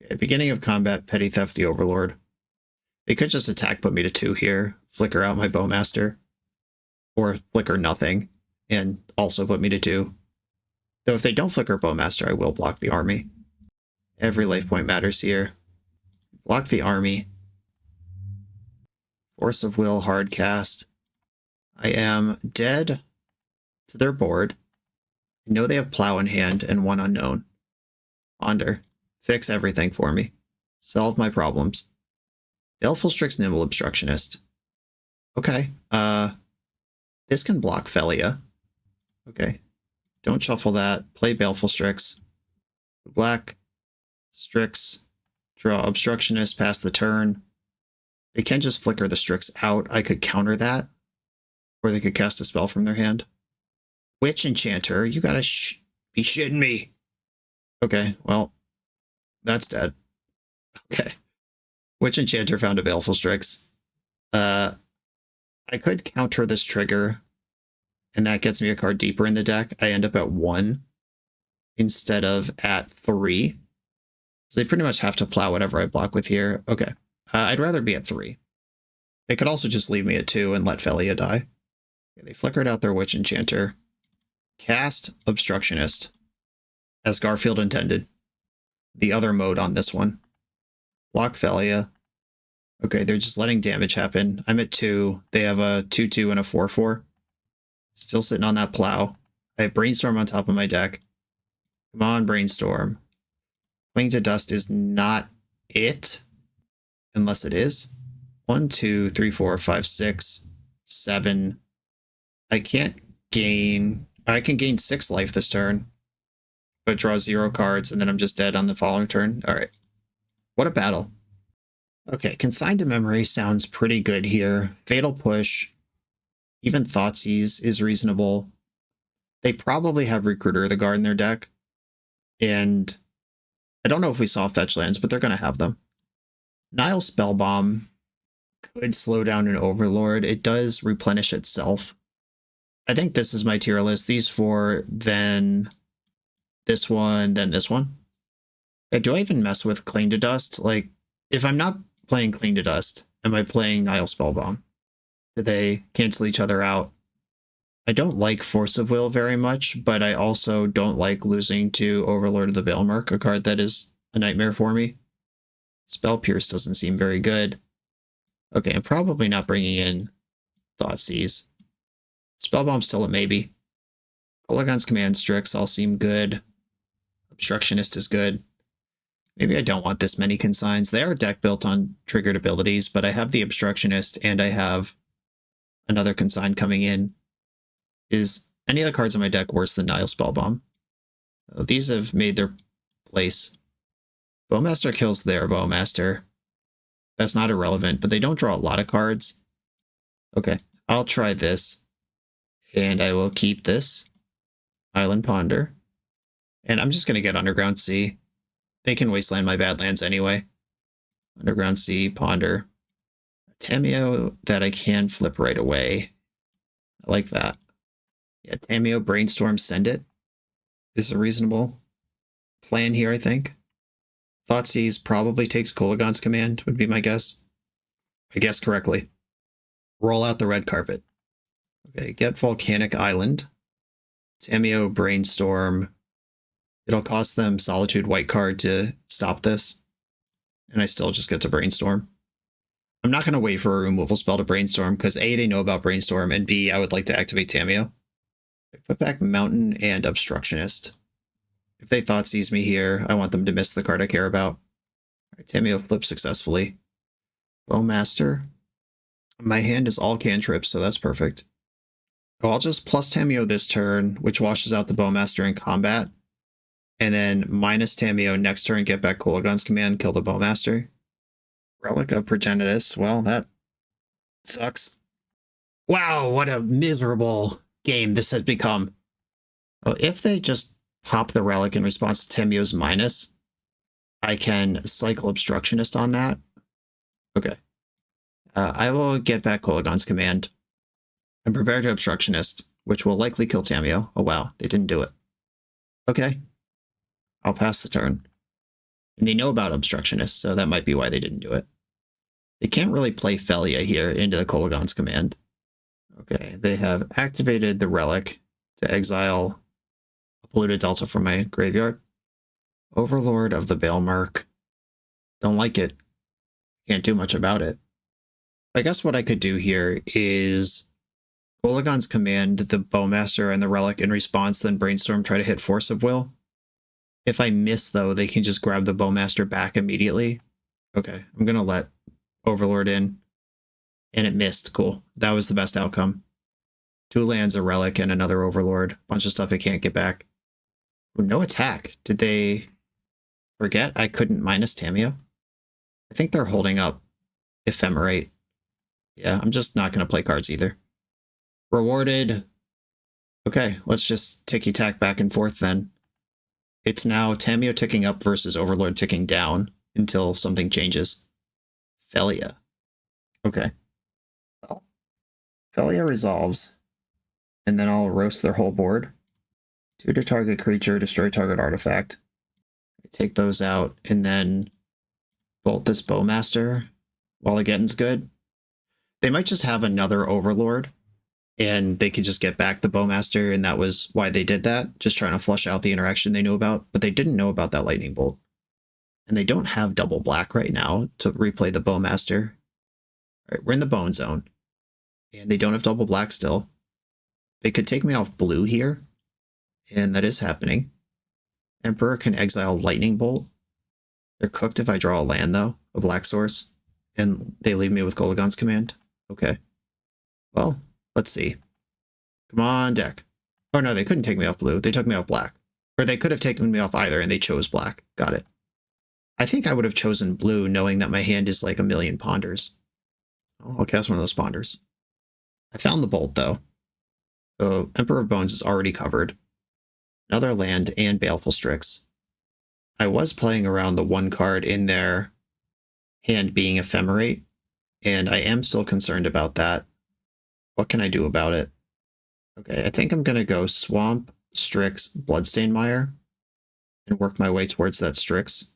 At beginning of combat, Petty Theft the Overlord. They could just attack, put me to 2 here, flicker out my Bowmaster. Or flicker nothing, and also put me to 2. Though if they don't flicker Bowmaster, I will block the army. Every life point matters here. Block the army. Force of Will, hard cast. I am dead to their board. I know they have Plow in hand and 1 unknown. Ponder. Fix everything for me. Solve my problems. Baleful Strix Nimble Obstructionist. Okay. This can block Felia. Okay. Don't shuffle that. Play Baleful Strix. Black. Strix. Draw Obstructionist, pass the turn. They can just flicker the Strix out. I could counter that. Or they could cast a spell from their hand. Witch Enchanter, you gotta be shitting me. Okay, well, that's dead. Okay. Witch Enchanter found a Baleful Strix. I could counter this trigger, and that gets me a card deeper in the deck. I end up at 1 instead of at 3. So they pretty much have to plow whatever I block with here. Okay. I'd rather be at 3. They could also just leave me at 2 and let Felia die. Okay, they flickered out their Witch Enchanter. Cast Obstructionist, as Garfield intended. The other mode on this one. Block Felia. Okay, they're just letting damage happen. I'm at 2. They have a 2/2 and a 4/4. Still sitting on that Plow. I have Brainstorm on top of my deck. Come on, Brainstorm. Cling to Dust is not it, unless it is. 1, 2, 3, 4, 5, 6, 7. I can't gain... I can gain 6 life this turn, but draw 0 cards, and then I'm just dead on the following turn. All right. What a battle. Okay, Consigned to Memory sounds pretty good here. Fatal Push, even Thoughtseize is reasonable. They probably have Recruiter of the Guard in their deck, and I don't know if we saw fetch lands, but they're going to have them. Nile Spellbomb could slow down an Overlord. It does replenish itself. I think this is my tier list. These 4, then this one, then this one. Do I even mess with Cling to Dust? Like, if I'm not playing Cling to Dust, am I playing Nile Spellbomb? Do they cancel each other out? I don't like Force of Will very much, but I also don't like losing to Overlord of the Baelmark, a card that is a nightmare for me. Spell Pierce doesn't seem very good. Okay, I'm probably not bringing in Thoughtseize. Spellbomb's still a maybe. Polygon's Command Strix all seem good. Obstructionist is good. Maybe I don't want this many consigns. They are a deck built on triggered abilities, but I have the Obstructionist and I have another consign coming in. Is any of the cards in my deck worse than Nile Spellbomb? Oh, these have made their place. Bowmaster kills their Bowmaster. That's not irrelevant, but they don't draw a lot of cards. Okay, I'll try this. And I will keep this. Island Ponder. And I'm just going to get Underground Sea. They can wasteland my Badlands anyway. Underground Sea, Ponder. Tameo that I can flip right away. I like that. Yeah, Tameo, Brainstorm, send it. This is a reasonable plan here, I think. Thoughtseize probably takes Kolagon's Command, would be my guess. I guessed correctly. Roll out the red carpet. Okay, get Volcanic Island. Tameo, Brainstorm. It'll cost them Solitude White card to stop this. And I still just get to Brainstorm. I'm not going to wait for a removal spell to Brainstorm, because A, they know about Brainstorm, and B, I would like to activate Tameo. I put back Mountain and Obstructionist. If they Thoughtseize me here, I want them to miss the card I care about. Right, Tameo flips successfully. Bowmaster. My hand is all cantrips, so that's perfect. Oh, I'll just plus Tameo this turn, which washes out the Bowmaster in combat. And then minus Tameo next turn, get back Kolagon's Command, kill the Bowmaster. Relic of Progenitus. Well, that sucks. Wow, what a miserable game this has become. Oh, if they just pop the Relic in response to Tameo's minus, I can cycle Obstructionist on that. Okay. I will get back Kolagon's Command and prepare to Obstructionist, which will likely kill Tameo. Oh wow, they didn't do it. Okay. I'll pass the turn. And they know about Obstructionist, so that might be why they didn't do it. They can't really play Felia here into the Kolagon's Command. Okay, they have activated the Relic to exile a Polluted Delta from my graveyard. Overlord of the Baelmark. Don't like it. Can't do much about it. I guess what I could do here is Kolagon's Command, the Bowmaster, and the Relic in response, then Brainstorm, try to hit Force of Will. If I miss, though, they can just grab the Bowmaster back immediately. Okay, I'm going to let Overlord in. And it missed. Cool. That was the best outcome. 2 lands, a Relic, and another Overlord. Bunch of stuff I can't get back. Ooh, no attack. Did they forget I couldn't minus Tameo? I think they're holding up Ephemerate. Yeah, I'm just not going to play cards either. Rewarded. Okay, let's just ticky-tack back and forth then. It's now Tameo ticking up versus Overlord ticking down until something changes. Felia. Okay. Well, Felia resolves, and then I'll roast their whole board. Tutor target creature, destroy target artifact. I take those out, and then bolt this Bowmaster while Again's good. They might just have another Overlord, and they could just get back the Bowmaster, and that was why they did that, just trying to flush out the interaction they knew about, but they didn't know about that Lightning Bolt. And they don't have double black right now to replay the Bowmaster. All right, we're in the Bone Zone, and they don't have double black still. They could take me off blue here, and that is happening. Emperor can exile Lightning Bolt. They're cooked if I draw a land, though, a black source, and they leave me with Kolagon's Command. Okay. Well, let's see. Come on, deck. Oh no, they couldn't take me off blue. They took me off black. Or they could have taken me off either, and they chose black. Got it. I think I would have chosen blue, knowing that my hand is like a million ponders. Oh, I'll cast one of those ponders. I found the bolt, though. So Emperor of Bones is already covered. Another land and Baleful Strix. I was playing around the one card in their hand being Ephemerate, and I am still concerned about that. What can I do about it? Okay, I think I'm going to go Swamp, Strix, Bloodstained Mire, and work my way towards that Strix.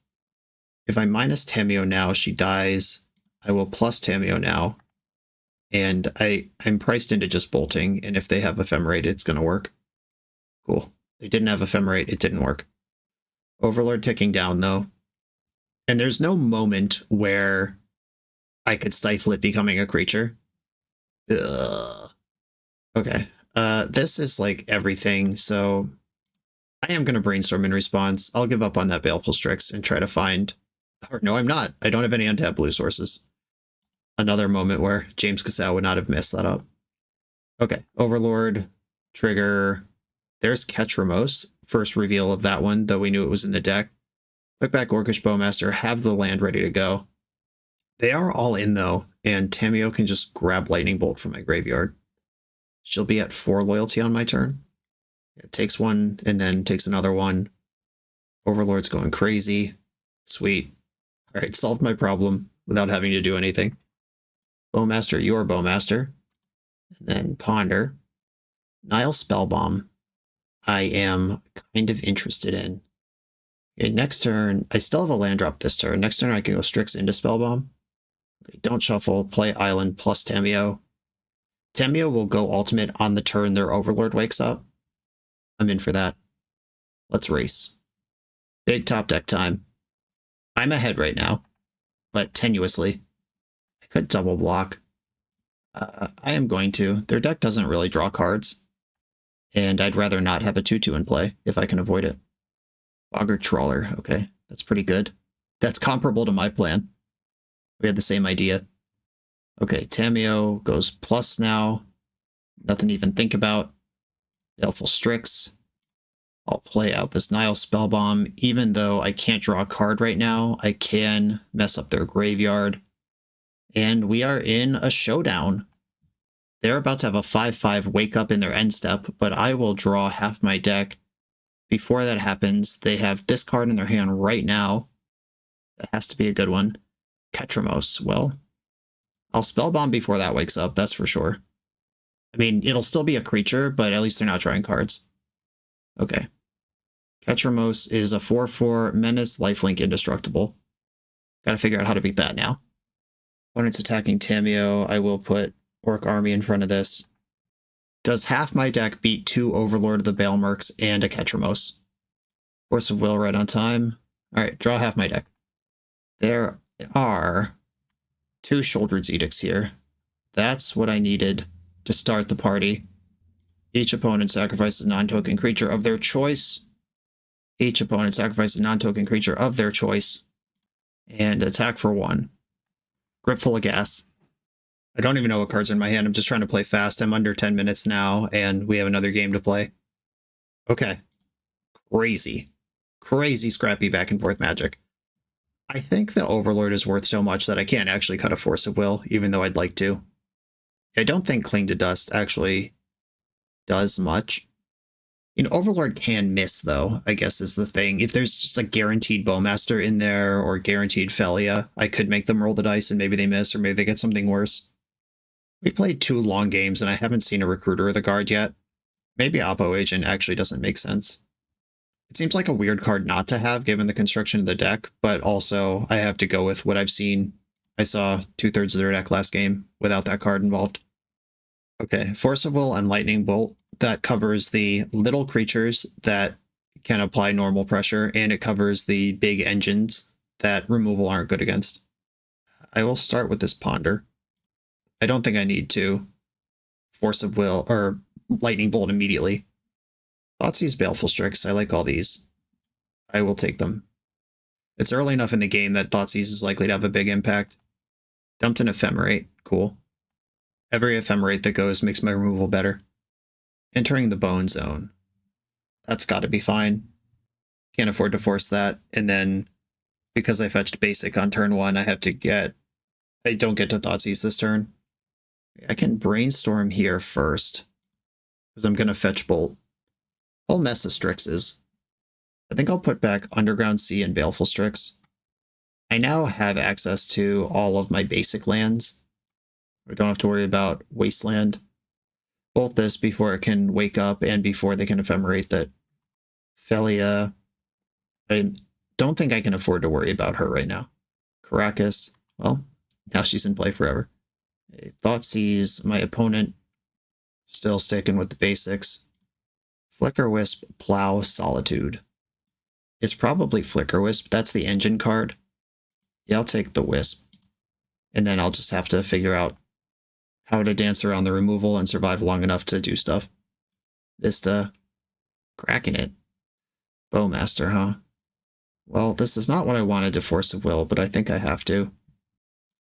If I minus Tameo now, she dies. I will plus Tameo now. And I'm priced into just bolting, and if they have Ephemerate, it's going to work. Cool. They didn't have Ephemerate, it didn't work. Overlord ticking down, though. And there's no moment where I could stifle it becoming a creature. Ugh. Okay, This is like everything, so I am going to brainstorm in response. I'll give up on that Baleful Strix and try to find... Or no, I'm not. I don't have any untapped blue sources. Another moment where JamesKisau would not have messed that up. Okay, Overlord, trigger. There's Ketramos. First reveal of that one, though we knew it was in the deck. Click back Orcish Bowmaster, have the land ready to go. They are all in though, and Tamiyo can just grab Lightning Bolt from my graveyard. She'll be at 4 loyalty on my turn. It takes one and then takes another one. Overlord's going crazy. Sweet. Alright, solved my problem without having to do anything. Bowmaster, your Bowmaster. And then Ponder. Nile Spellbomb. I am kind of interested in. Okay, next turn, I still have a land drop this turn. Next turn I can go Strix into Spellbomb. Okay, don't shuffle, play Island plus Tamiyo. Tamiyo will go ultimate on the turn their Overlord wakes up. I'm in for that. Let's race. Big top deck time. I'm ahead right now, but tenuously. I could double block. I am going to. Their deck doesn't really draw cards, and I'd rather not have a 2/2 in play if I can avoid it. Bogger Trawler, okay, that's pretty good. That's comparable to my plan. We had the same idea. Okay, Tamiyo goes plus now. Nothing to even think about. Baleful Strix. I'll play out this Nile Spellbomb. Even though I can't draw a card right now, I can mess up their graveyard. And we are in a showdown. They're about to have a 5/5 wake up in their end step, but I will draw half my deck. Before that happens, they have this card in their hand right now. That has to be a good one. Ketramos. Well, I'll Spellbomb before that wakes up, that's for sure. I mean, it'll still be a creature, but at least they're not drawing cards. Okay. Ketramos is a 4/4 Menace, Lifelink, Indestructible. Gotta figure out how to beat that now. Opponent's attacking Tamiyo. I will put Orc Army in front of this. Does half my deck beat 2 Overlord of the Baelmerks and a Ketramos? Force of Will right on time. Alright, draw half my deck. There are 2 Sheoldred's Edicts here. That's what I needed to start the party. Each opponent sacrifices a non-token creature of their choice. Each opponent sacrifices a non-token creature of their choice. And attack for 1. Gripful of Gas. I don't even know what cards are in my hand. I'm just trying to play fast. I'm under 10 minutes now, and we have another game to play. Okay. Crazy. Crazy scrappy back and forth Magic. I think the Overlord is worth so much that I can't actually cut a Force of Will, even though I'd like to. I don't think Cling to Dust actually does much. You know, Overlord can miss, though, I guess is the thing. If there's just a guaranteed Bowmaster in there, or guaranteed Felia, I could make them roll the dice and maybe they miss, or maybe they get something worse. We played 2 long games and I haven't seen a Recruiter of the Guard yet. Maybe Oppo Agent actually doesn't make sense. It seems like a weird card not to have given the construction of the deck, but also I have to go with what I've seen. I saw 2/3 of their deck last game without that card involved. Okay, Force of Will and Lightning Bolt. That covers the little creatures that can apply normal pressure, and it covers the big engines that removal aren't good against. I will start with this Ponder. I don't think I need to Force of Will or Lightning Bolt immediately. Thoughtseize Baleful Strix. I like all these. I will take them. It's early enough in the game that Thoughtseize is likely to have a big impact. Dumped an Ephemerate. Cool. Every Ephemerate that goes makes my removal better. Entering the Bone Zone. That's got to be fine. Can't afford to force that. And then, because I fetched basic on turn 1, I don't get to Thoughtseize this turn. I can Brainstorm here first, because I'm going to fetch Bolt. I'll mess of Strixes. I think I'll put back Underground Sea and Baleful Strix. I now have access to all of my basic lands. I don't have to worry about Wasteland. Bolt this before it can wake up and before they can Ephemerate that. Felia. I don't think I can afford to worry about her right now. Caracas. Well, now she's in play forever. Thoughtseize, my opponent. Still sticking with the basics. Flicker Wisp, Plow, Solitude. It's probably Flicker Wisp. That's the engine card. Yeah, I'll take the Wisp. And then I'll just have to figure out how to dance around the removal and survive long enough to do stuff. Vista. Cracking it. Bowmaster, huh? Well, this is not what I wanted to Force of Will, but I think I have to.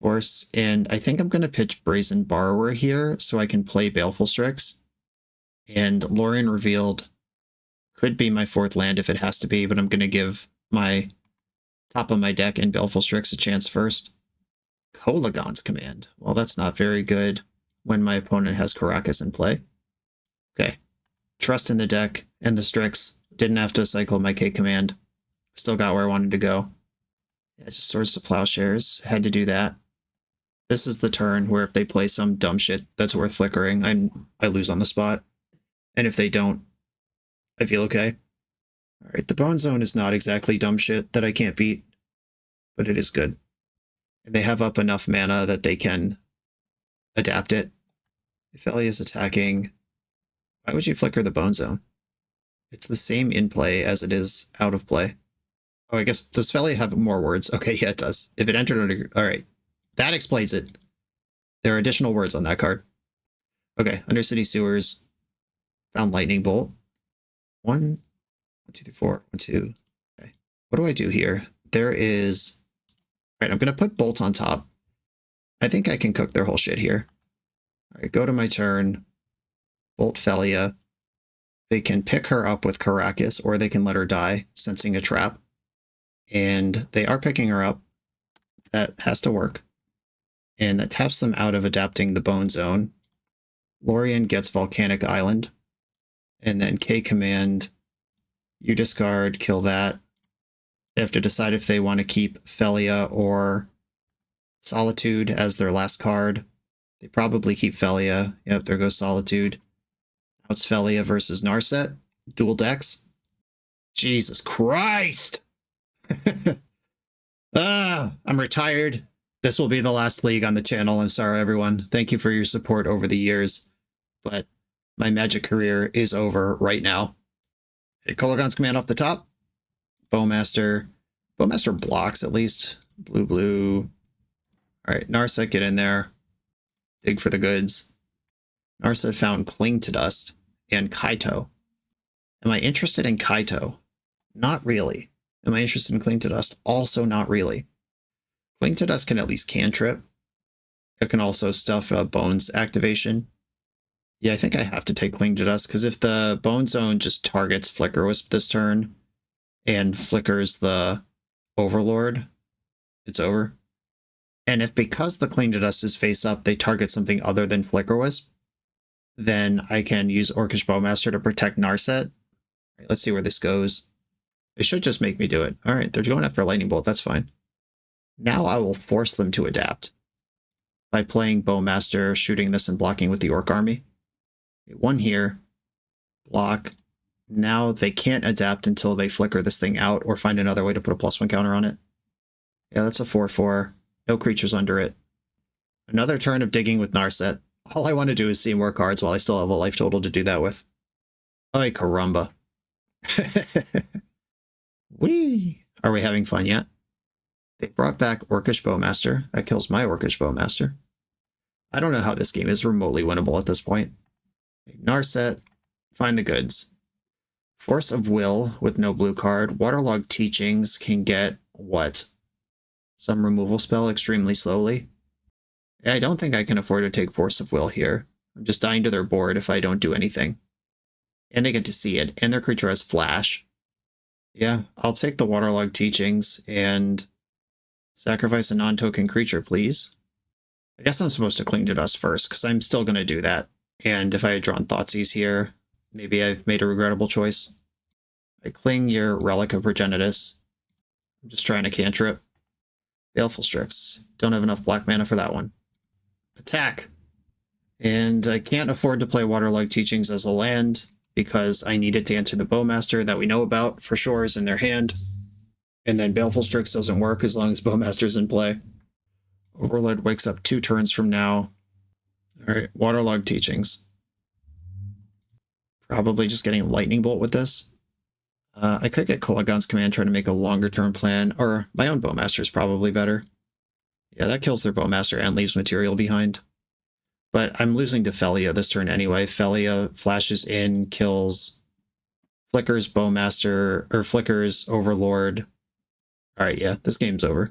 Force, and I think I'm going to pitch Brazen Borrower here so I can play Baleful Strix. And Lorien Revealed could be my 4th land if it has to be, but I'm going to give my top of my deck and Baleful Strix a chance first. Kolaghan's Command. Well, that's not very good when my opponent has Karakas in play. Okay. Trust in the deck and the Strix. Didn't have to cycle my K command. Still got where I wanted to go. Yeah, just Swords to Plowshares. Had to do that. This is the turn where if they play some dumb shit that's worth flickering, I lose on the spot. And if they don't, I feel okay. Alright, the Bone Zone is not exactly dumb shit that I can't beat, but it is good. And they have up enough mana that they can adapt it. If Ellie is attacking, why would you flicker the Bone Zone? It's the same in play as it is out of play. Oh, I guess, does Felly have more words? Okay, yeah, it does. If it entered under... Alright, that explains it. There are additional words on that card. Okay, Undercity Sewers. Found Lightning Bolt. 1, 2, 3, 4, 1, 2. Okay, what do I do here? There is... Alright, I'm going to put Bolt on top. I think I can cook their whole shit here. Alright, go to my turn. Bolt Felia. They can pick her up with Karakas, or they can let her die, sensing a trap. And they are picking her up. That has to work. And that taps them out of adapting the Bone Zone. Lorien gets Volcanic Island. And then K command, you discard, kill that. They have to decide if they want to keep Felia or Solitude as their last card. They probably keep Felia. Yep, there goes Solitude. Now it's Felia versus Narset. Dual decks. Jesus Christ! I'm retired. This will be the last league on the channel. I'm sorry, everyone. Thank you for your support over the years. But my Magic career is over right now. Kolaghan's Command off the top. Bowmaster. Bowmaster blocks at least. Blue, blue. Alright, Narset, get in there. Dig for the goods. Narset found Cling to Dust and Kaito. Am I interested in Kaito? Not really. Am I interested in Cling to Dust? Also not really. Cling to Dust can at least cantrip. It can also stuff Bones activation. Yeah, I think I have to take Cling to Dust, because if the Bone Zone just targets Flicker Wisp this turn and flickers the Overlord, it's over. And if because the Cling to Dust is face up, they target something other than Flicker Wisp, then I can use Orcish Bowmaster to protect Narset. Right, let's see where this goes. They should just make me do it. Alright, they're going after Lightning Bolt, that's fine. Now I will force them to adapt by playing Bowmaster, shooting this and blocking with the Orc Army. One here, block. Now they can't adapt until they flicker this thing out or find another way to put a +1 counter on it. Yeah, that's a 4/4. No creatures under it. Another turn of digging with Narset. All I want to do is see more cards while I still have a life total to do that with. Ay, caramba. Whee! Are we having fun yet? They brought back Orcish Bowmaster. That kills my Orcish Bowmaster. I don't know how this game is remotely winnable at this point. Narset, find the goods. Force of Will with no blue card. Waterlogged Teachings can get what? Some removal spell extremely slowly. Yeah, I don't think I can afford to take Force of Will here. I'm just dying to their board if I don't do anything. And they get to see it, and their creature has Flash. Yeah, I'll take the Waterlogged Teachings and sacrifice a non-token creature, please. I guess I'm supposed to Cling to Dust first, because I'm still going to do that. And if I had drawn Thoughtseize here, maybe I've made a regrettable choice. I cling your Relic of Progenitus. I'm just trying to cantrip. Baleful Strix. Don't have enough black mana for that one. Attack. And I can't afford to play Waterlogged Teachings as a land, because I needed to answer the Bowmaster that we know about for sure is in their hand. And then Baleful Strix doesn't work as long as Bowmaster's in play. Overlord wakes up 2 turns from now. Alright, Waterlogged Teachings. Probably just getting Lightning Bolt with this. I could get Kolaghan's Command, trying to make a longer term plan, or my own Bowmaster is probably better. Yeah, that kills their Bowmaster and leaves material behind. But I'm losing to Felia this turn anyway. Felia flashes in, kills, flickers Bowmaster, or flickers Overlord. Alright, yeah, this game's over.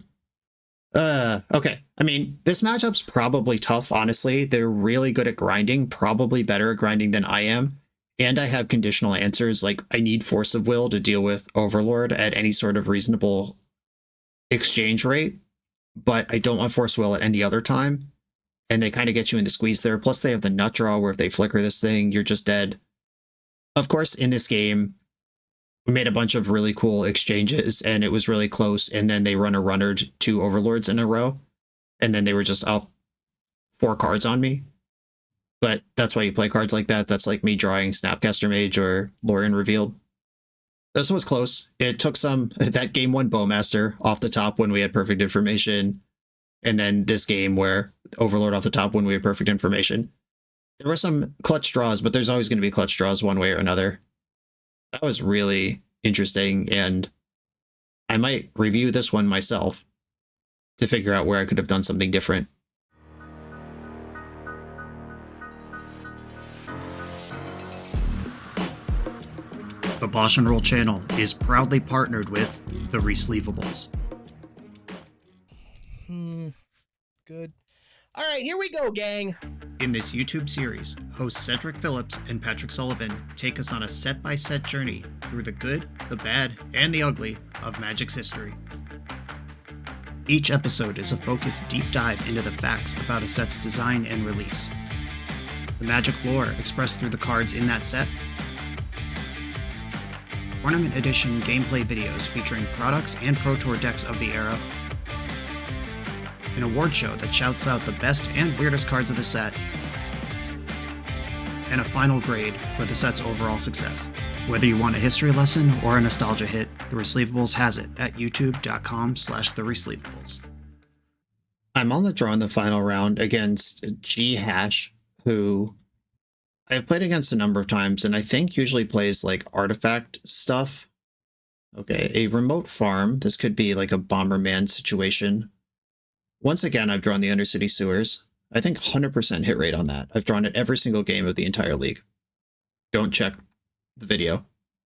Okay. I mean, this matchup's probably tough, honestly. They're really good at grinding, probably better at grinding than I am. And I have conditional answers, like I need Force of Will to deal with Overlord at any sort of reasonable exchange rate, but I don't want Force Will at any other time. And they kind of get you in the squeeze there. Plus they have the nut draw where if they flicker this thing, you're just dead. Of course, in this game, we made a bunch of really cool exchanges and it was really close. And then they run a runner to 2 Overlords in a row. And then they were just up 4 cards on me. But that's why you play cards like that. That's like me drawing Snapcaster Mage or Lorien Revealed. This was close. It took that game 1 Bowmaster off the top when we had perfect information. And then this game where Overlord off the top when we had perfect information. There were some clutch draws, but there's always going to be clutch draws one way or another. That was really interesting, and I might review this one myself to figure out where I could have done something different. The BoshNRoll channel is proudly partnered with the Resleevables. Good. All right, here we go, gang. In this YouTube series, hosts Cedric Phillips and Patrick Sullivan take us on a set-by-set journey through the good, the bad, and the ugly of Magic's history. Each episode is a focused deep dive into the facts about a set's design and release, the Magic lore expressed through the cards in that set, Tournament Edition gameplay videos featuring products and Pro Tour decks of the era, an award show that shouts out the best and weirdest cards of the set, and a final grade for the set's overall success. Whether you want a history lesson or a nostalgia hit, The Resleevables has it at youtube.com/theresleevables. I'm on the draw in the final round against G Hash, who I've played against a number of times, and I think usually plays like artifact stuff. Okay, a remote farm. This could be like a Bomberman situation. Once again, I've drawn the Undercity Sewers. I think 100% hit rate on that. I've drawn it every single game of the entire league. Don't check the video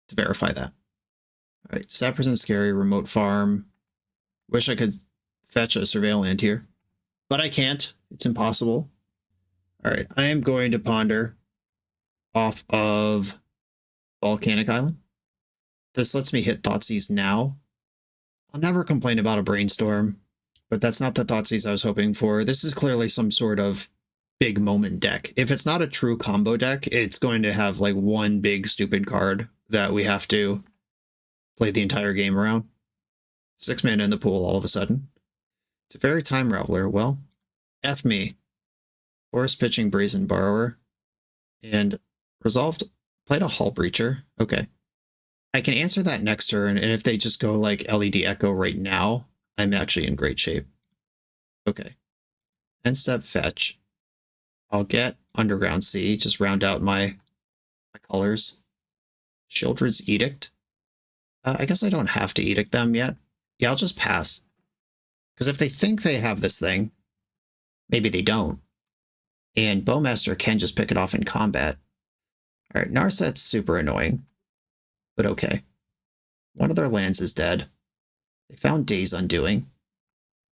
to verify that. All right, Saprosan Scary, remote farm. Wish I could fetch a Surveillant here, but I can't. It's impossible. All right, I am going to ponder off of Volcanic Island. This lets me hit Thoughtseize now. I'll never complain about a Brainstorm, but that's not the Thoughtseize I was hoping for. This is clearly some sort of big moment deck. If it's not a true combo deck, it's going to have like one big stupid card that we have to play the entire game around. 6 mana in the pool all of a sudden. It's a very Time Raveler. Well, F me. Forest Pitching Brazen Borrower. And resolved, played a Hull Breacher. Okay. I can answer that next turn, and if they just go like LED Echo right now, I'm actually in great shape. Okay. End step fetch. I'll get Underground Sea, just round out my colors. Shieldred's Edict. I guess I don't have to Edict them yet. Yeah, I'll just pass. Because if they think they have this thing, maybe they don't. And Bowmaster can just pick it off in combat. Alright, Narset's super annoying. But okay. One of their lands is dead. They found Days Undoing.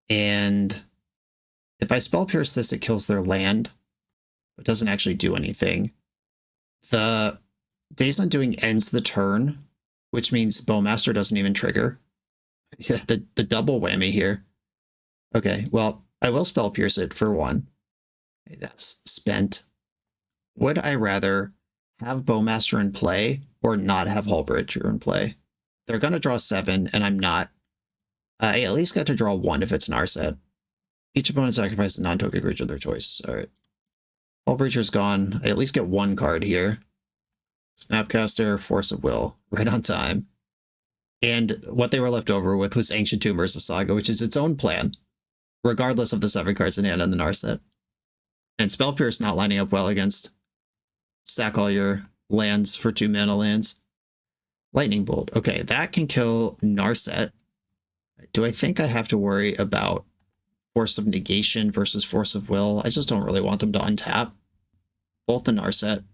And if I Spell Pierce this, it kills their land. But doesn't actually do anything. The Days Undoing ends the turn, which means Bowmaster doesn't even trigger. Yeah, the double whammy here. Okay, well, I will Spell Pierce it for 1. Okay, that's spent. Would I rather have Bowmaster in play or not have Hullbreacher in play? They're going to draw 7, and I'm not. I at least get to draw 1 if it's Narset. Each opponent sacrifices a non-token creature of their choice. Alright. Hullbreacher's gone. I at least get 1 card here. Snapcaster, Force of Will. Right on time. And what they were left over with was Ancient Tomb Urza Saga, which is its own plan, regardless of the 7 cards in hand and the Narset. And Spell Pierce not lining up well against stack all your lands for 2 mana lands. Lightning Bolt. Okay, that can kill Narset. Do I think I have to worry about Force of Negation versus Force of Will. I just don't really want them to untap. Both the Narset.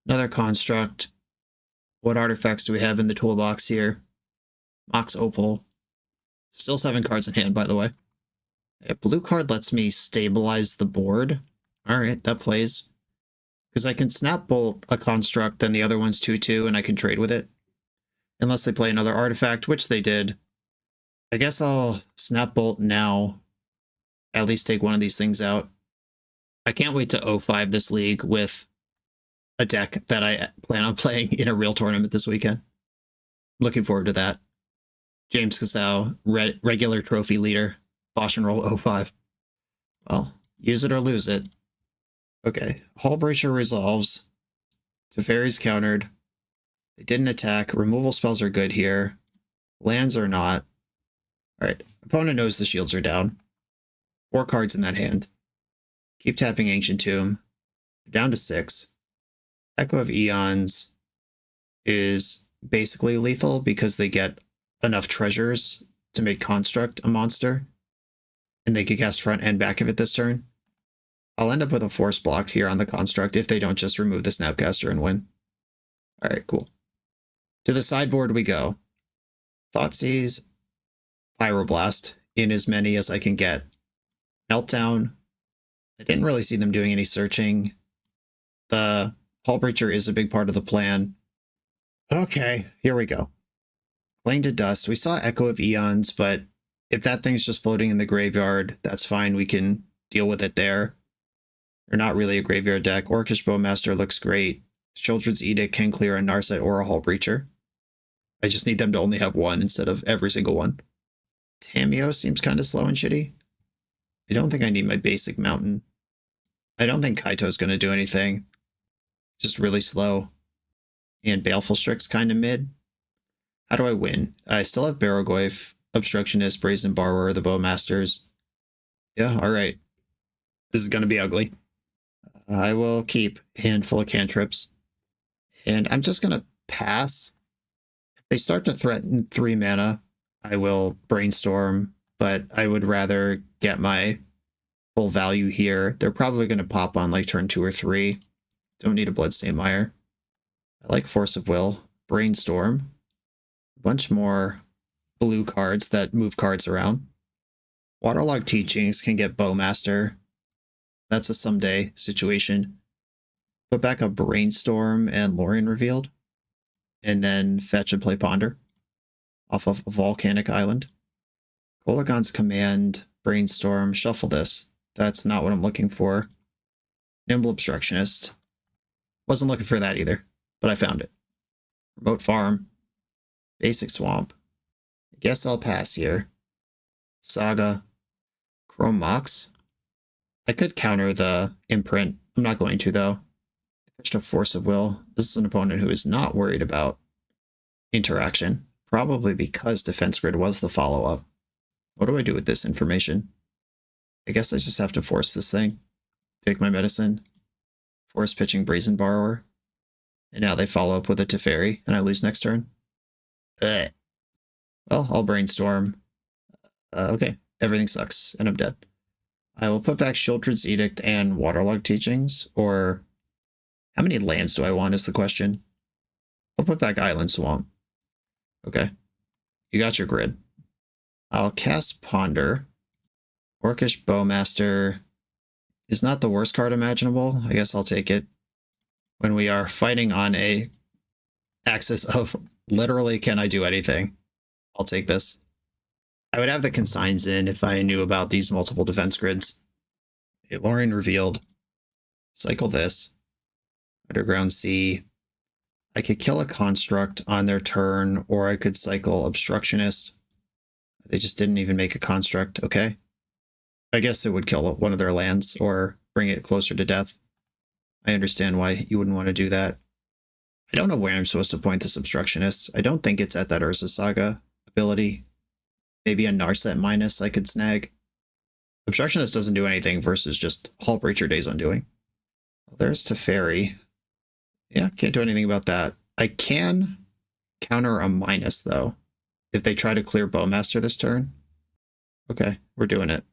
Another Construct. What artifacts do we have in the toolbox here? Mox Opal. Still 7 cards in hand, by the way. A blue card lets me stabilize the board. Alright, that plays. Because I can Snap Bolt a Construct, then the other one's 2/2, and I can trade with it. Unless they play another artifact, which they did. I guess I'll Snap Bolt now. At least take one of these things out. I can't wait to 0-5 this league with a deck that I plan on playing in a real tournament this weekend. Looking forward to that. JamesKisau, regular trophy leader. BoshNRoll 0-5. Well, use it or lose it. Okay, Hullbreacher resolves. Teferi's countered. They didn't attack. Removal spells are good here. Lands are not. Alright, opponent knows the shields are down. 4 cards in that hand. Keep tapping Ancient Tomb. They're down to 6. Echo of Eons is basically lethal because they get enough treasures to make Construct a monster. And they can cast front and back of it this turn. I'll end up with a force blocked here on the Construct if they don't just remove the Snapcaster and win. Alright, cool. To the sideboard we go. Thoughtseize, Pyroblast in as many as I can get. Meltdown. I didn't really see them doing any searching. The Hullbreacher is a big part of the plan. Okay, here we go. Cling to Dust. We saw Echo of Eons, but if that thing's just floating in the graveyard, that's fine. We can deal with it there. They're not really a graveyard deck. Orcish Bowmaster looks great. Children's Edict can clear a Narset or a Hullbreacher. I just need them to only have one instead of every single one. Tameo seems kind of slow and shitty. I don't think I need my basic mountain. I don't think Kaito's going to do anything. Just really slow. And Baleful Strix kind of mid. How do I win? I still have Barrogoyf, Obstructionist, Brazen Borrower, the Bowmasters. Yeah, alright. This is going to be ugly. I will keep a handful of cantrips. And I'm just going to pass. If they start to threaten 3 mana, I will Brainstorm, but I would rather get my full value here. They're probably going to pop on like turn 2 or 3. Don't need a Bloodstained Mire. I like Force of Will. Brainstorm. A bunch more blue cards that move cards around. Waterlogged Teachings can get Bowmaster. That's a someday situation. Put back a Brainstorm and Lorien Revealed. And then fetch and play Ponder. Off of Volcanic Island. Kolagon's Command, Brainstorm, shuffle this. That's not what I'm looking for. Nimble Obstructionist. Wasn't looking for that either, but I found it. Remote Farm. Basic Swamp. I guess I'll pass here. Saga. Chrome Mox. I could counter the Imprint. I'm not going to, though. Fetched a Force of Will. This is an opponent who is not worried about interaction. Probably because Defense Grid was the follow-up. What do I do with this information? I guess I just have to force this thing. Take my medicine. Force pitching Brazen Borrower. And now they follow up with a Teferi, and I lose next turn. Ugh. Well, I'll Brainstorm. Okay, everything sucks, and I'm dead. I will put back Children's Edict and Waterlogged Teachings, or how many lands do I want is the question. I'll put back Island Swamp. Okay, you got your grid. I'll cast Ponder. Orcish Bowmaster is not the worst card imaginable. I guess I'll take it. When we are fighting on a axis of literally can I do anything, I'll take this. I would have the consigns in if I knew about these multiple defense grids. Okay, Lorien Revealed. Cycle this. Underground Sea. I could kill a Construct on their turn, or I could cycle Obstructionist. They just didn't even make a Construct, okay. I guess it would kill one of their lands, or bring it closer to death. I understand why you wouldn't want to do that. I don't know where I'm supposed to point this Obstructionist. I don't think it's at that Urza Saga ability. Maybe a Narset minus I could snag. Obstructionist doesn't do anything versus just Hullbreacher Days Undoing. Well, there's Teferi. Yeah, can't do anything about that. I can counter a minus, though, if they try to clear Bowmaster this turn. Okay, we're doing it.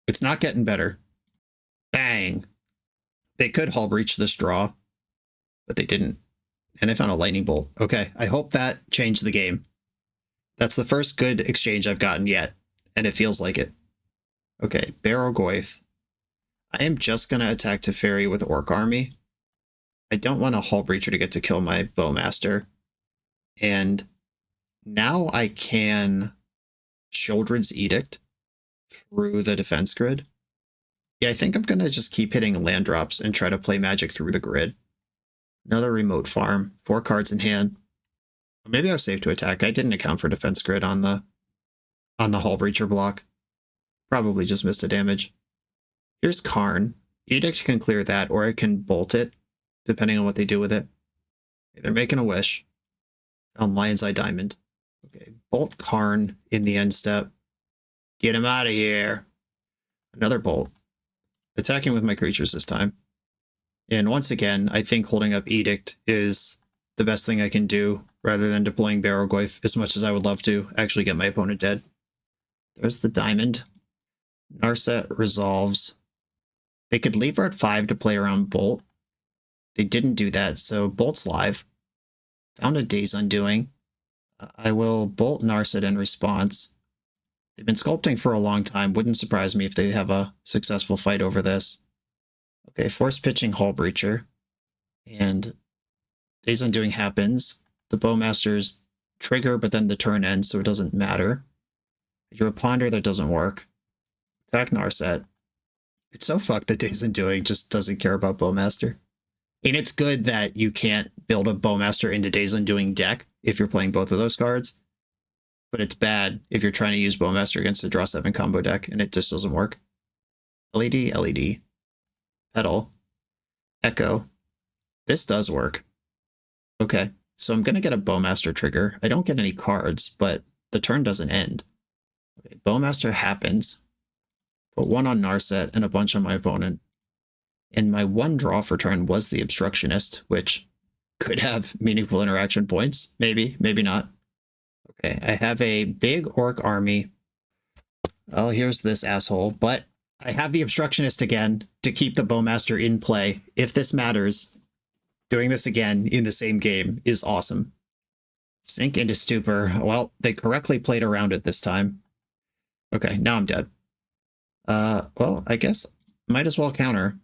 It's not getting better. Bang. They could hull breach this draw, but they didn't. And I found a lightning bolt. Okay, I hope that changed the game. That's the first good exchange I've gotten yet, and it feels like it. Okay, Barrow-goyf. I am just going to attack Teferi with Orc Army. I don't want a Hull Breacher to get to kill my Bowmaster. And now I can Sheoldred's Edict through the defense grid. Yeah, I think I'm going to just keep hitting land drops and try to play Magic through the grid. Another remote farm, 4 cards in hand. Maybe I was safe to attack. I didn't account for defense grid on the Hull Breacher block. Probably just missed a damage. Here's Karn. Edict can clear that, or I can bolt it, depending on what they do with it. Okay, they're making a wish. On Lion's Eye Diamond. Okay, bolt Karn in the end step. Get him out of here. Another bolt. Attacking with my creatures this time. And once again, I think holding up Edict is the best thing I can do, rather than deploying Barrow-goyf, as much as I would love to actually get my opponent dead. There's the diamond. Narset resolves. They could leave her at 5 to play around Bolt. They didn't do that, so Bolt's live. Found a Days Undoing. I will Bolt Narset in response. They've been sculpting for a long time. Wouldn't surprise me if they have a successful fight over this. Okay, force pitching Hull Breacher. And Days Undoing happens. The Bowmasters trigger, but then the turn ends, so it doesn't matter. I drew a Ponder, that doesn't work. Attack Narset. It's so fucked that Days Undoing just doesn't care about Bowmaster. And it's good that you can't build a Bowmaster into Days Undoing deck if you're playing both of those cards. But it's bad if you're trying to use Bowmaster against a draw 7 combo deck and it just doesn't work. LED, LED. Petal. Echo. This does work. Okay, so I'm going to get a Bowmaster trigger. I don't get any cards, but the turn doesn't end. Okay, Bowmaster happens. Put 1 on Narset and a bunch on my opponent. And my 1 draw for turn was the Obstructionist, which could have meaningful interaction points. Maybe, maybe not. Okay, I have a big Orc army. Oh, here's this asshole. But I have the Obstructionist again to keep the Bowmaster in play. If this matters, doing this again in the same game is awesome. Sink into Stupor. Well, they correctly played around it this time. Okay, now I'm dead. Well, I guess might as well counter.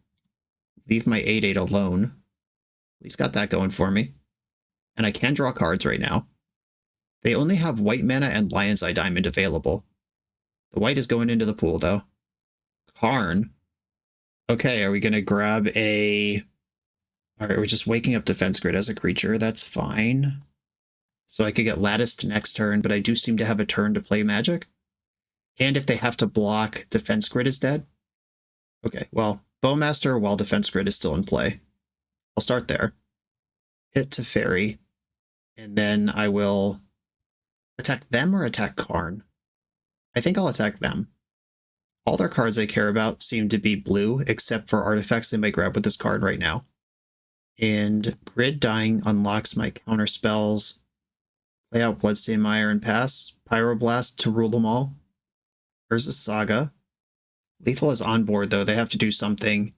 Leave my 8/8 alone. At least got that going for me. And I can draw cards right now. They only have white mana and Lion's Eye Diamond available. The white is going into the pool, though. Karn. Okay, are we going to grab a... Alright, we're just waking up Defense Grid as a creature. That's fine. So I could get Latticed next turn, but I do seem to have a turn to play Magic. And if they have to block, Defense Grid is dead. Okay, well, Bowmaster while Defense Grid is still in play. I'll start there. Hit Teferi. And then I will attack them or attack Karn. I think I'll attack them. All their cards I care about seem to be blue, except for artifacts they might grab with this card right now. And Grid Dying unlocks my counter spells. Play out Bloodstained Mire and pass. Pyroblast to rule them all. There's a Saga. Lethal is on board, though. They have to do something.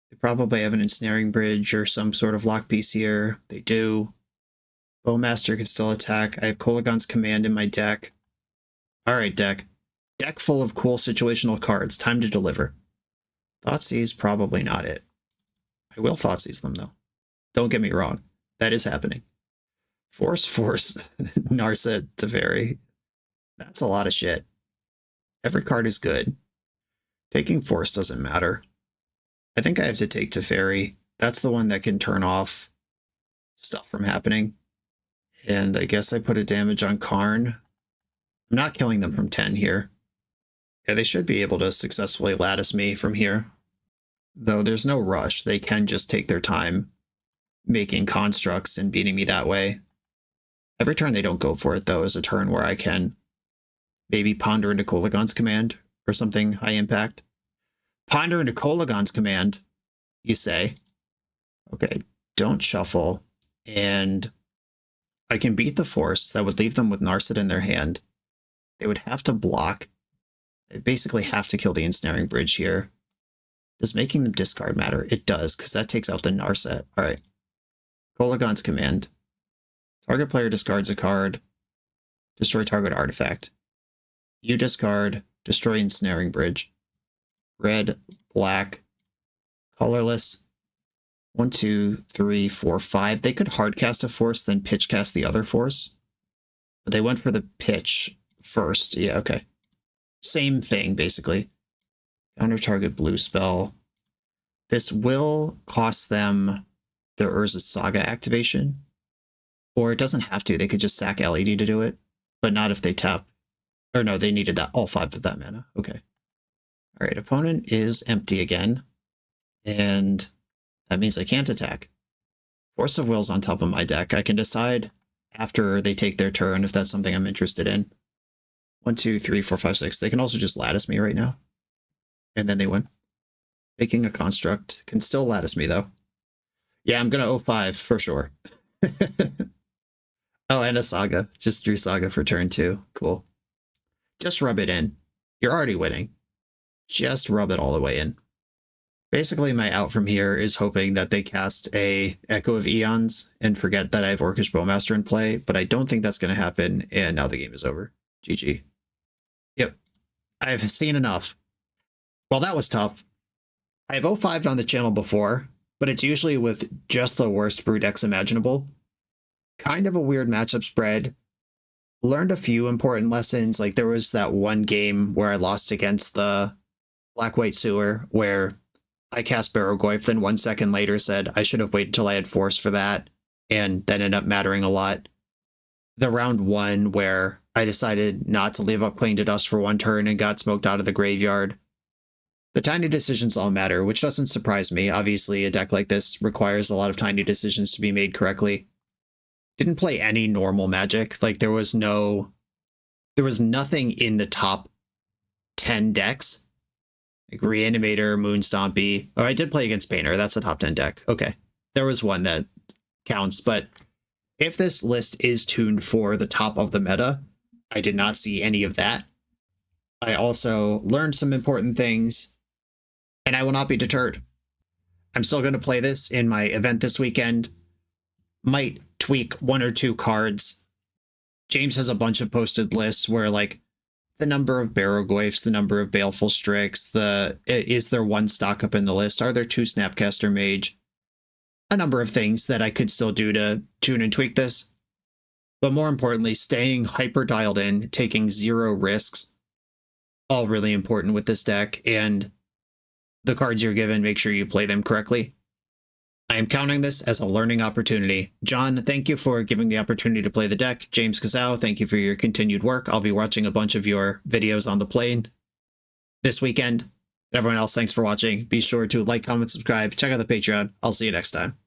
They probably have an Ensnaring Bridge or some sort of lock piece here. They do. Bowmaster can still attack. I have Kolaghan's Command in my deck. Alright, deck. Deck full of cool situational cards. Time to deliver. Thoughtseize, probably not it. I will Thoughtseize them, though. Don't get me wrong. That is happening. Force, Narset, Teferi. That's a lot of shit. Every card is good. Taking Force doesn't matter. I think I have to take Teferi. That's the one that can turn off stuff from happening. And I guess I put a damage on Karn. I'm not killing them from 10 here. Yeah, they should be able to successfully lattice me from here. Though there's no rush. They can just take their time making constructs and beating me that way. Every turn they don't go for it, though, is a turn where I can maybe ponder into Kolaghan's Command or something high impact. Ponder into Kolaghan's Command, you say. Okay, don't shuffle. And I can beat the Force. That would leave them with Narset in their hand. They would have to block. I basically have to kill the Ensnaring Bridge here. Does making them discard matter? It does, because that takes out the Narset. Alright. Kolaghan's Command. Target player discards a card. Destroy target artifact. You discard. Destroy Ensnaring Bridge. Red, black, colorless. 1, 2, 3, 4, 5. They could hardcast a force, then pitch cast the other force. But they went for the pitch first. Yeah, okay. Same thing, basically. Counter target blue spell. This will cost them their Urza's Saga activation. Or it doesn't have to. They could just sack LED to do it. But not if they tap. Or no, they needed that all 5 of that mana. Okay. Alright, opponent is empty again. And that means I can't attack. Force of Will's on top of my deck. I can decide after they take their turn if that's something I'm interested in. 1, 2, 3, 4, 5, 6. They can also just lattice me right now. And then they win. Making a construct. Can still lattice me, though. Yeah, I'm going to 0-5 for sure. Oh, and a Saga. Just drew Saga for turn 2. Cool. Just rub it in. You're already winning. Just rub it all the way in. Basically, my out from here is hoping that they cast a Echo of Eons and forget that I have Orcish Bowmaster in play, but I don't think that's going to happen, and now the game is over. GG. Yep. I've seen enough. Well, that was tough. I've 0-5'd on the channel before, but it's usually with just the worst brew decks imaginable. Kind of a weird matchup spread. Learned a few important lessons, like there was that one game where I lost against the Black-White Sewer, where I cast Barrow-Goyf, then 1 second later said I should have waited till I had Force for that, and that ended up mattering a lot. The round 1 where I decided not to leave up Cling to Dust for 1 turn and got smoked out of the graveyard. The tiny decisions all matter, which doesn't surprise me. Obviously, a deck like this requires a lot of tiny decisions to be made correctly. Didn't play any normal Magic. Like, there was nothing in the top 10 decks. Like Reanimator, Moonstompy. Oh, I did play against Painter. That's a top 10 deck. Okay. There was one that counts, but if this list is tuned for the top of the meta, I did not see any of that. I also learned some important things, and I will not be deterred. I'm still going to play this in my event this weekend. Might tweak 1 or 2 cards. James has a bunch of posted lists where, like, the number of Barrow-Goyfs, the number of Baleful Strix, is there 1 stock up in the list? Are there 2 Snapcaster Mage? A number of things that I could still do to tune and tweak this. But more importantly, staying hyper dialed in, taking 0 risks. All really important with this deck, and the cards you're given, make sure you play them correctly. I am counting this as a learning opportunity. John, thank you for giving the opportunity to play the deck. JamesKisau, thank you for your continued work. I'll be watching a bunch of your videos on the plane this weekend. Everyone else, thanks for watching. Be sure to like, comment, subscribe, check out the Patreon. I'll see you next time.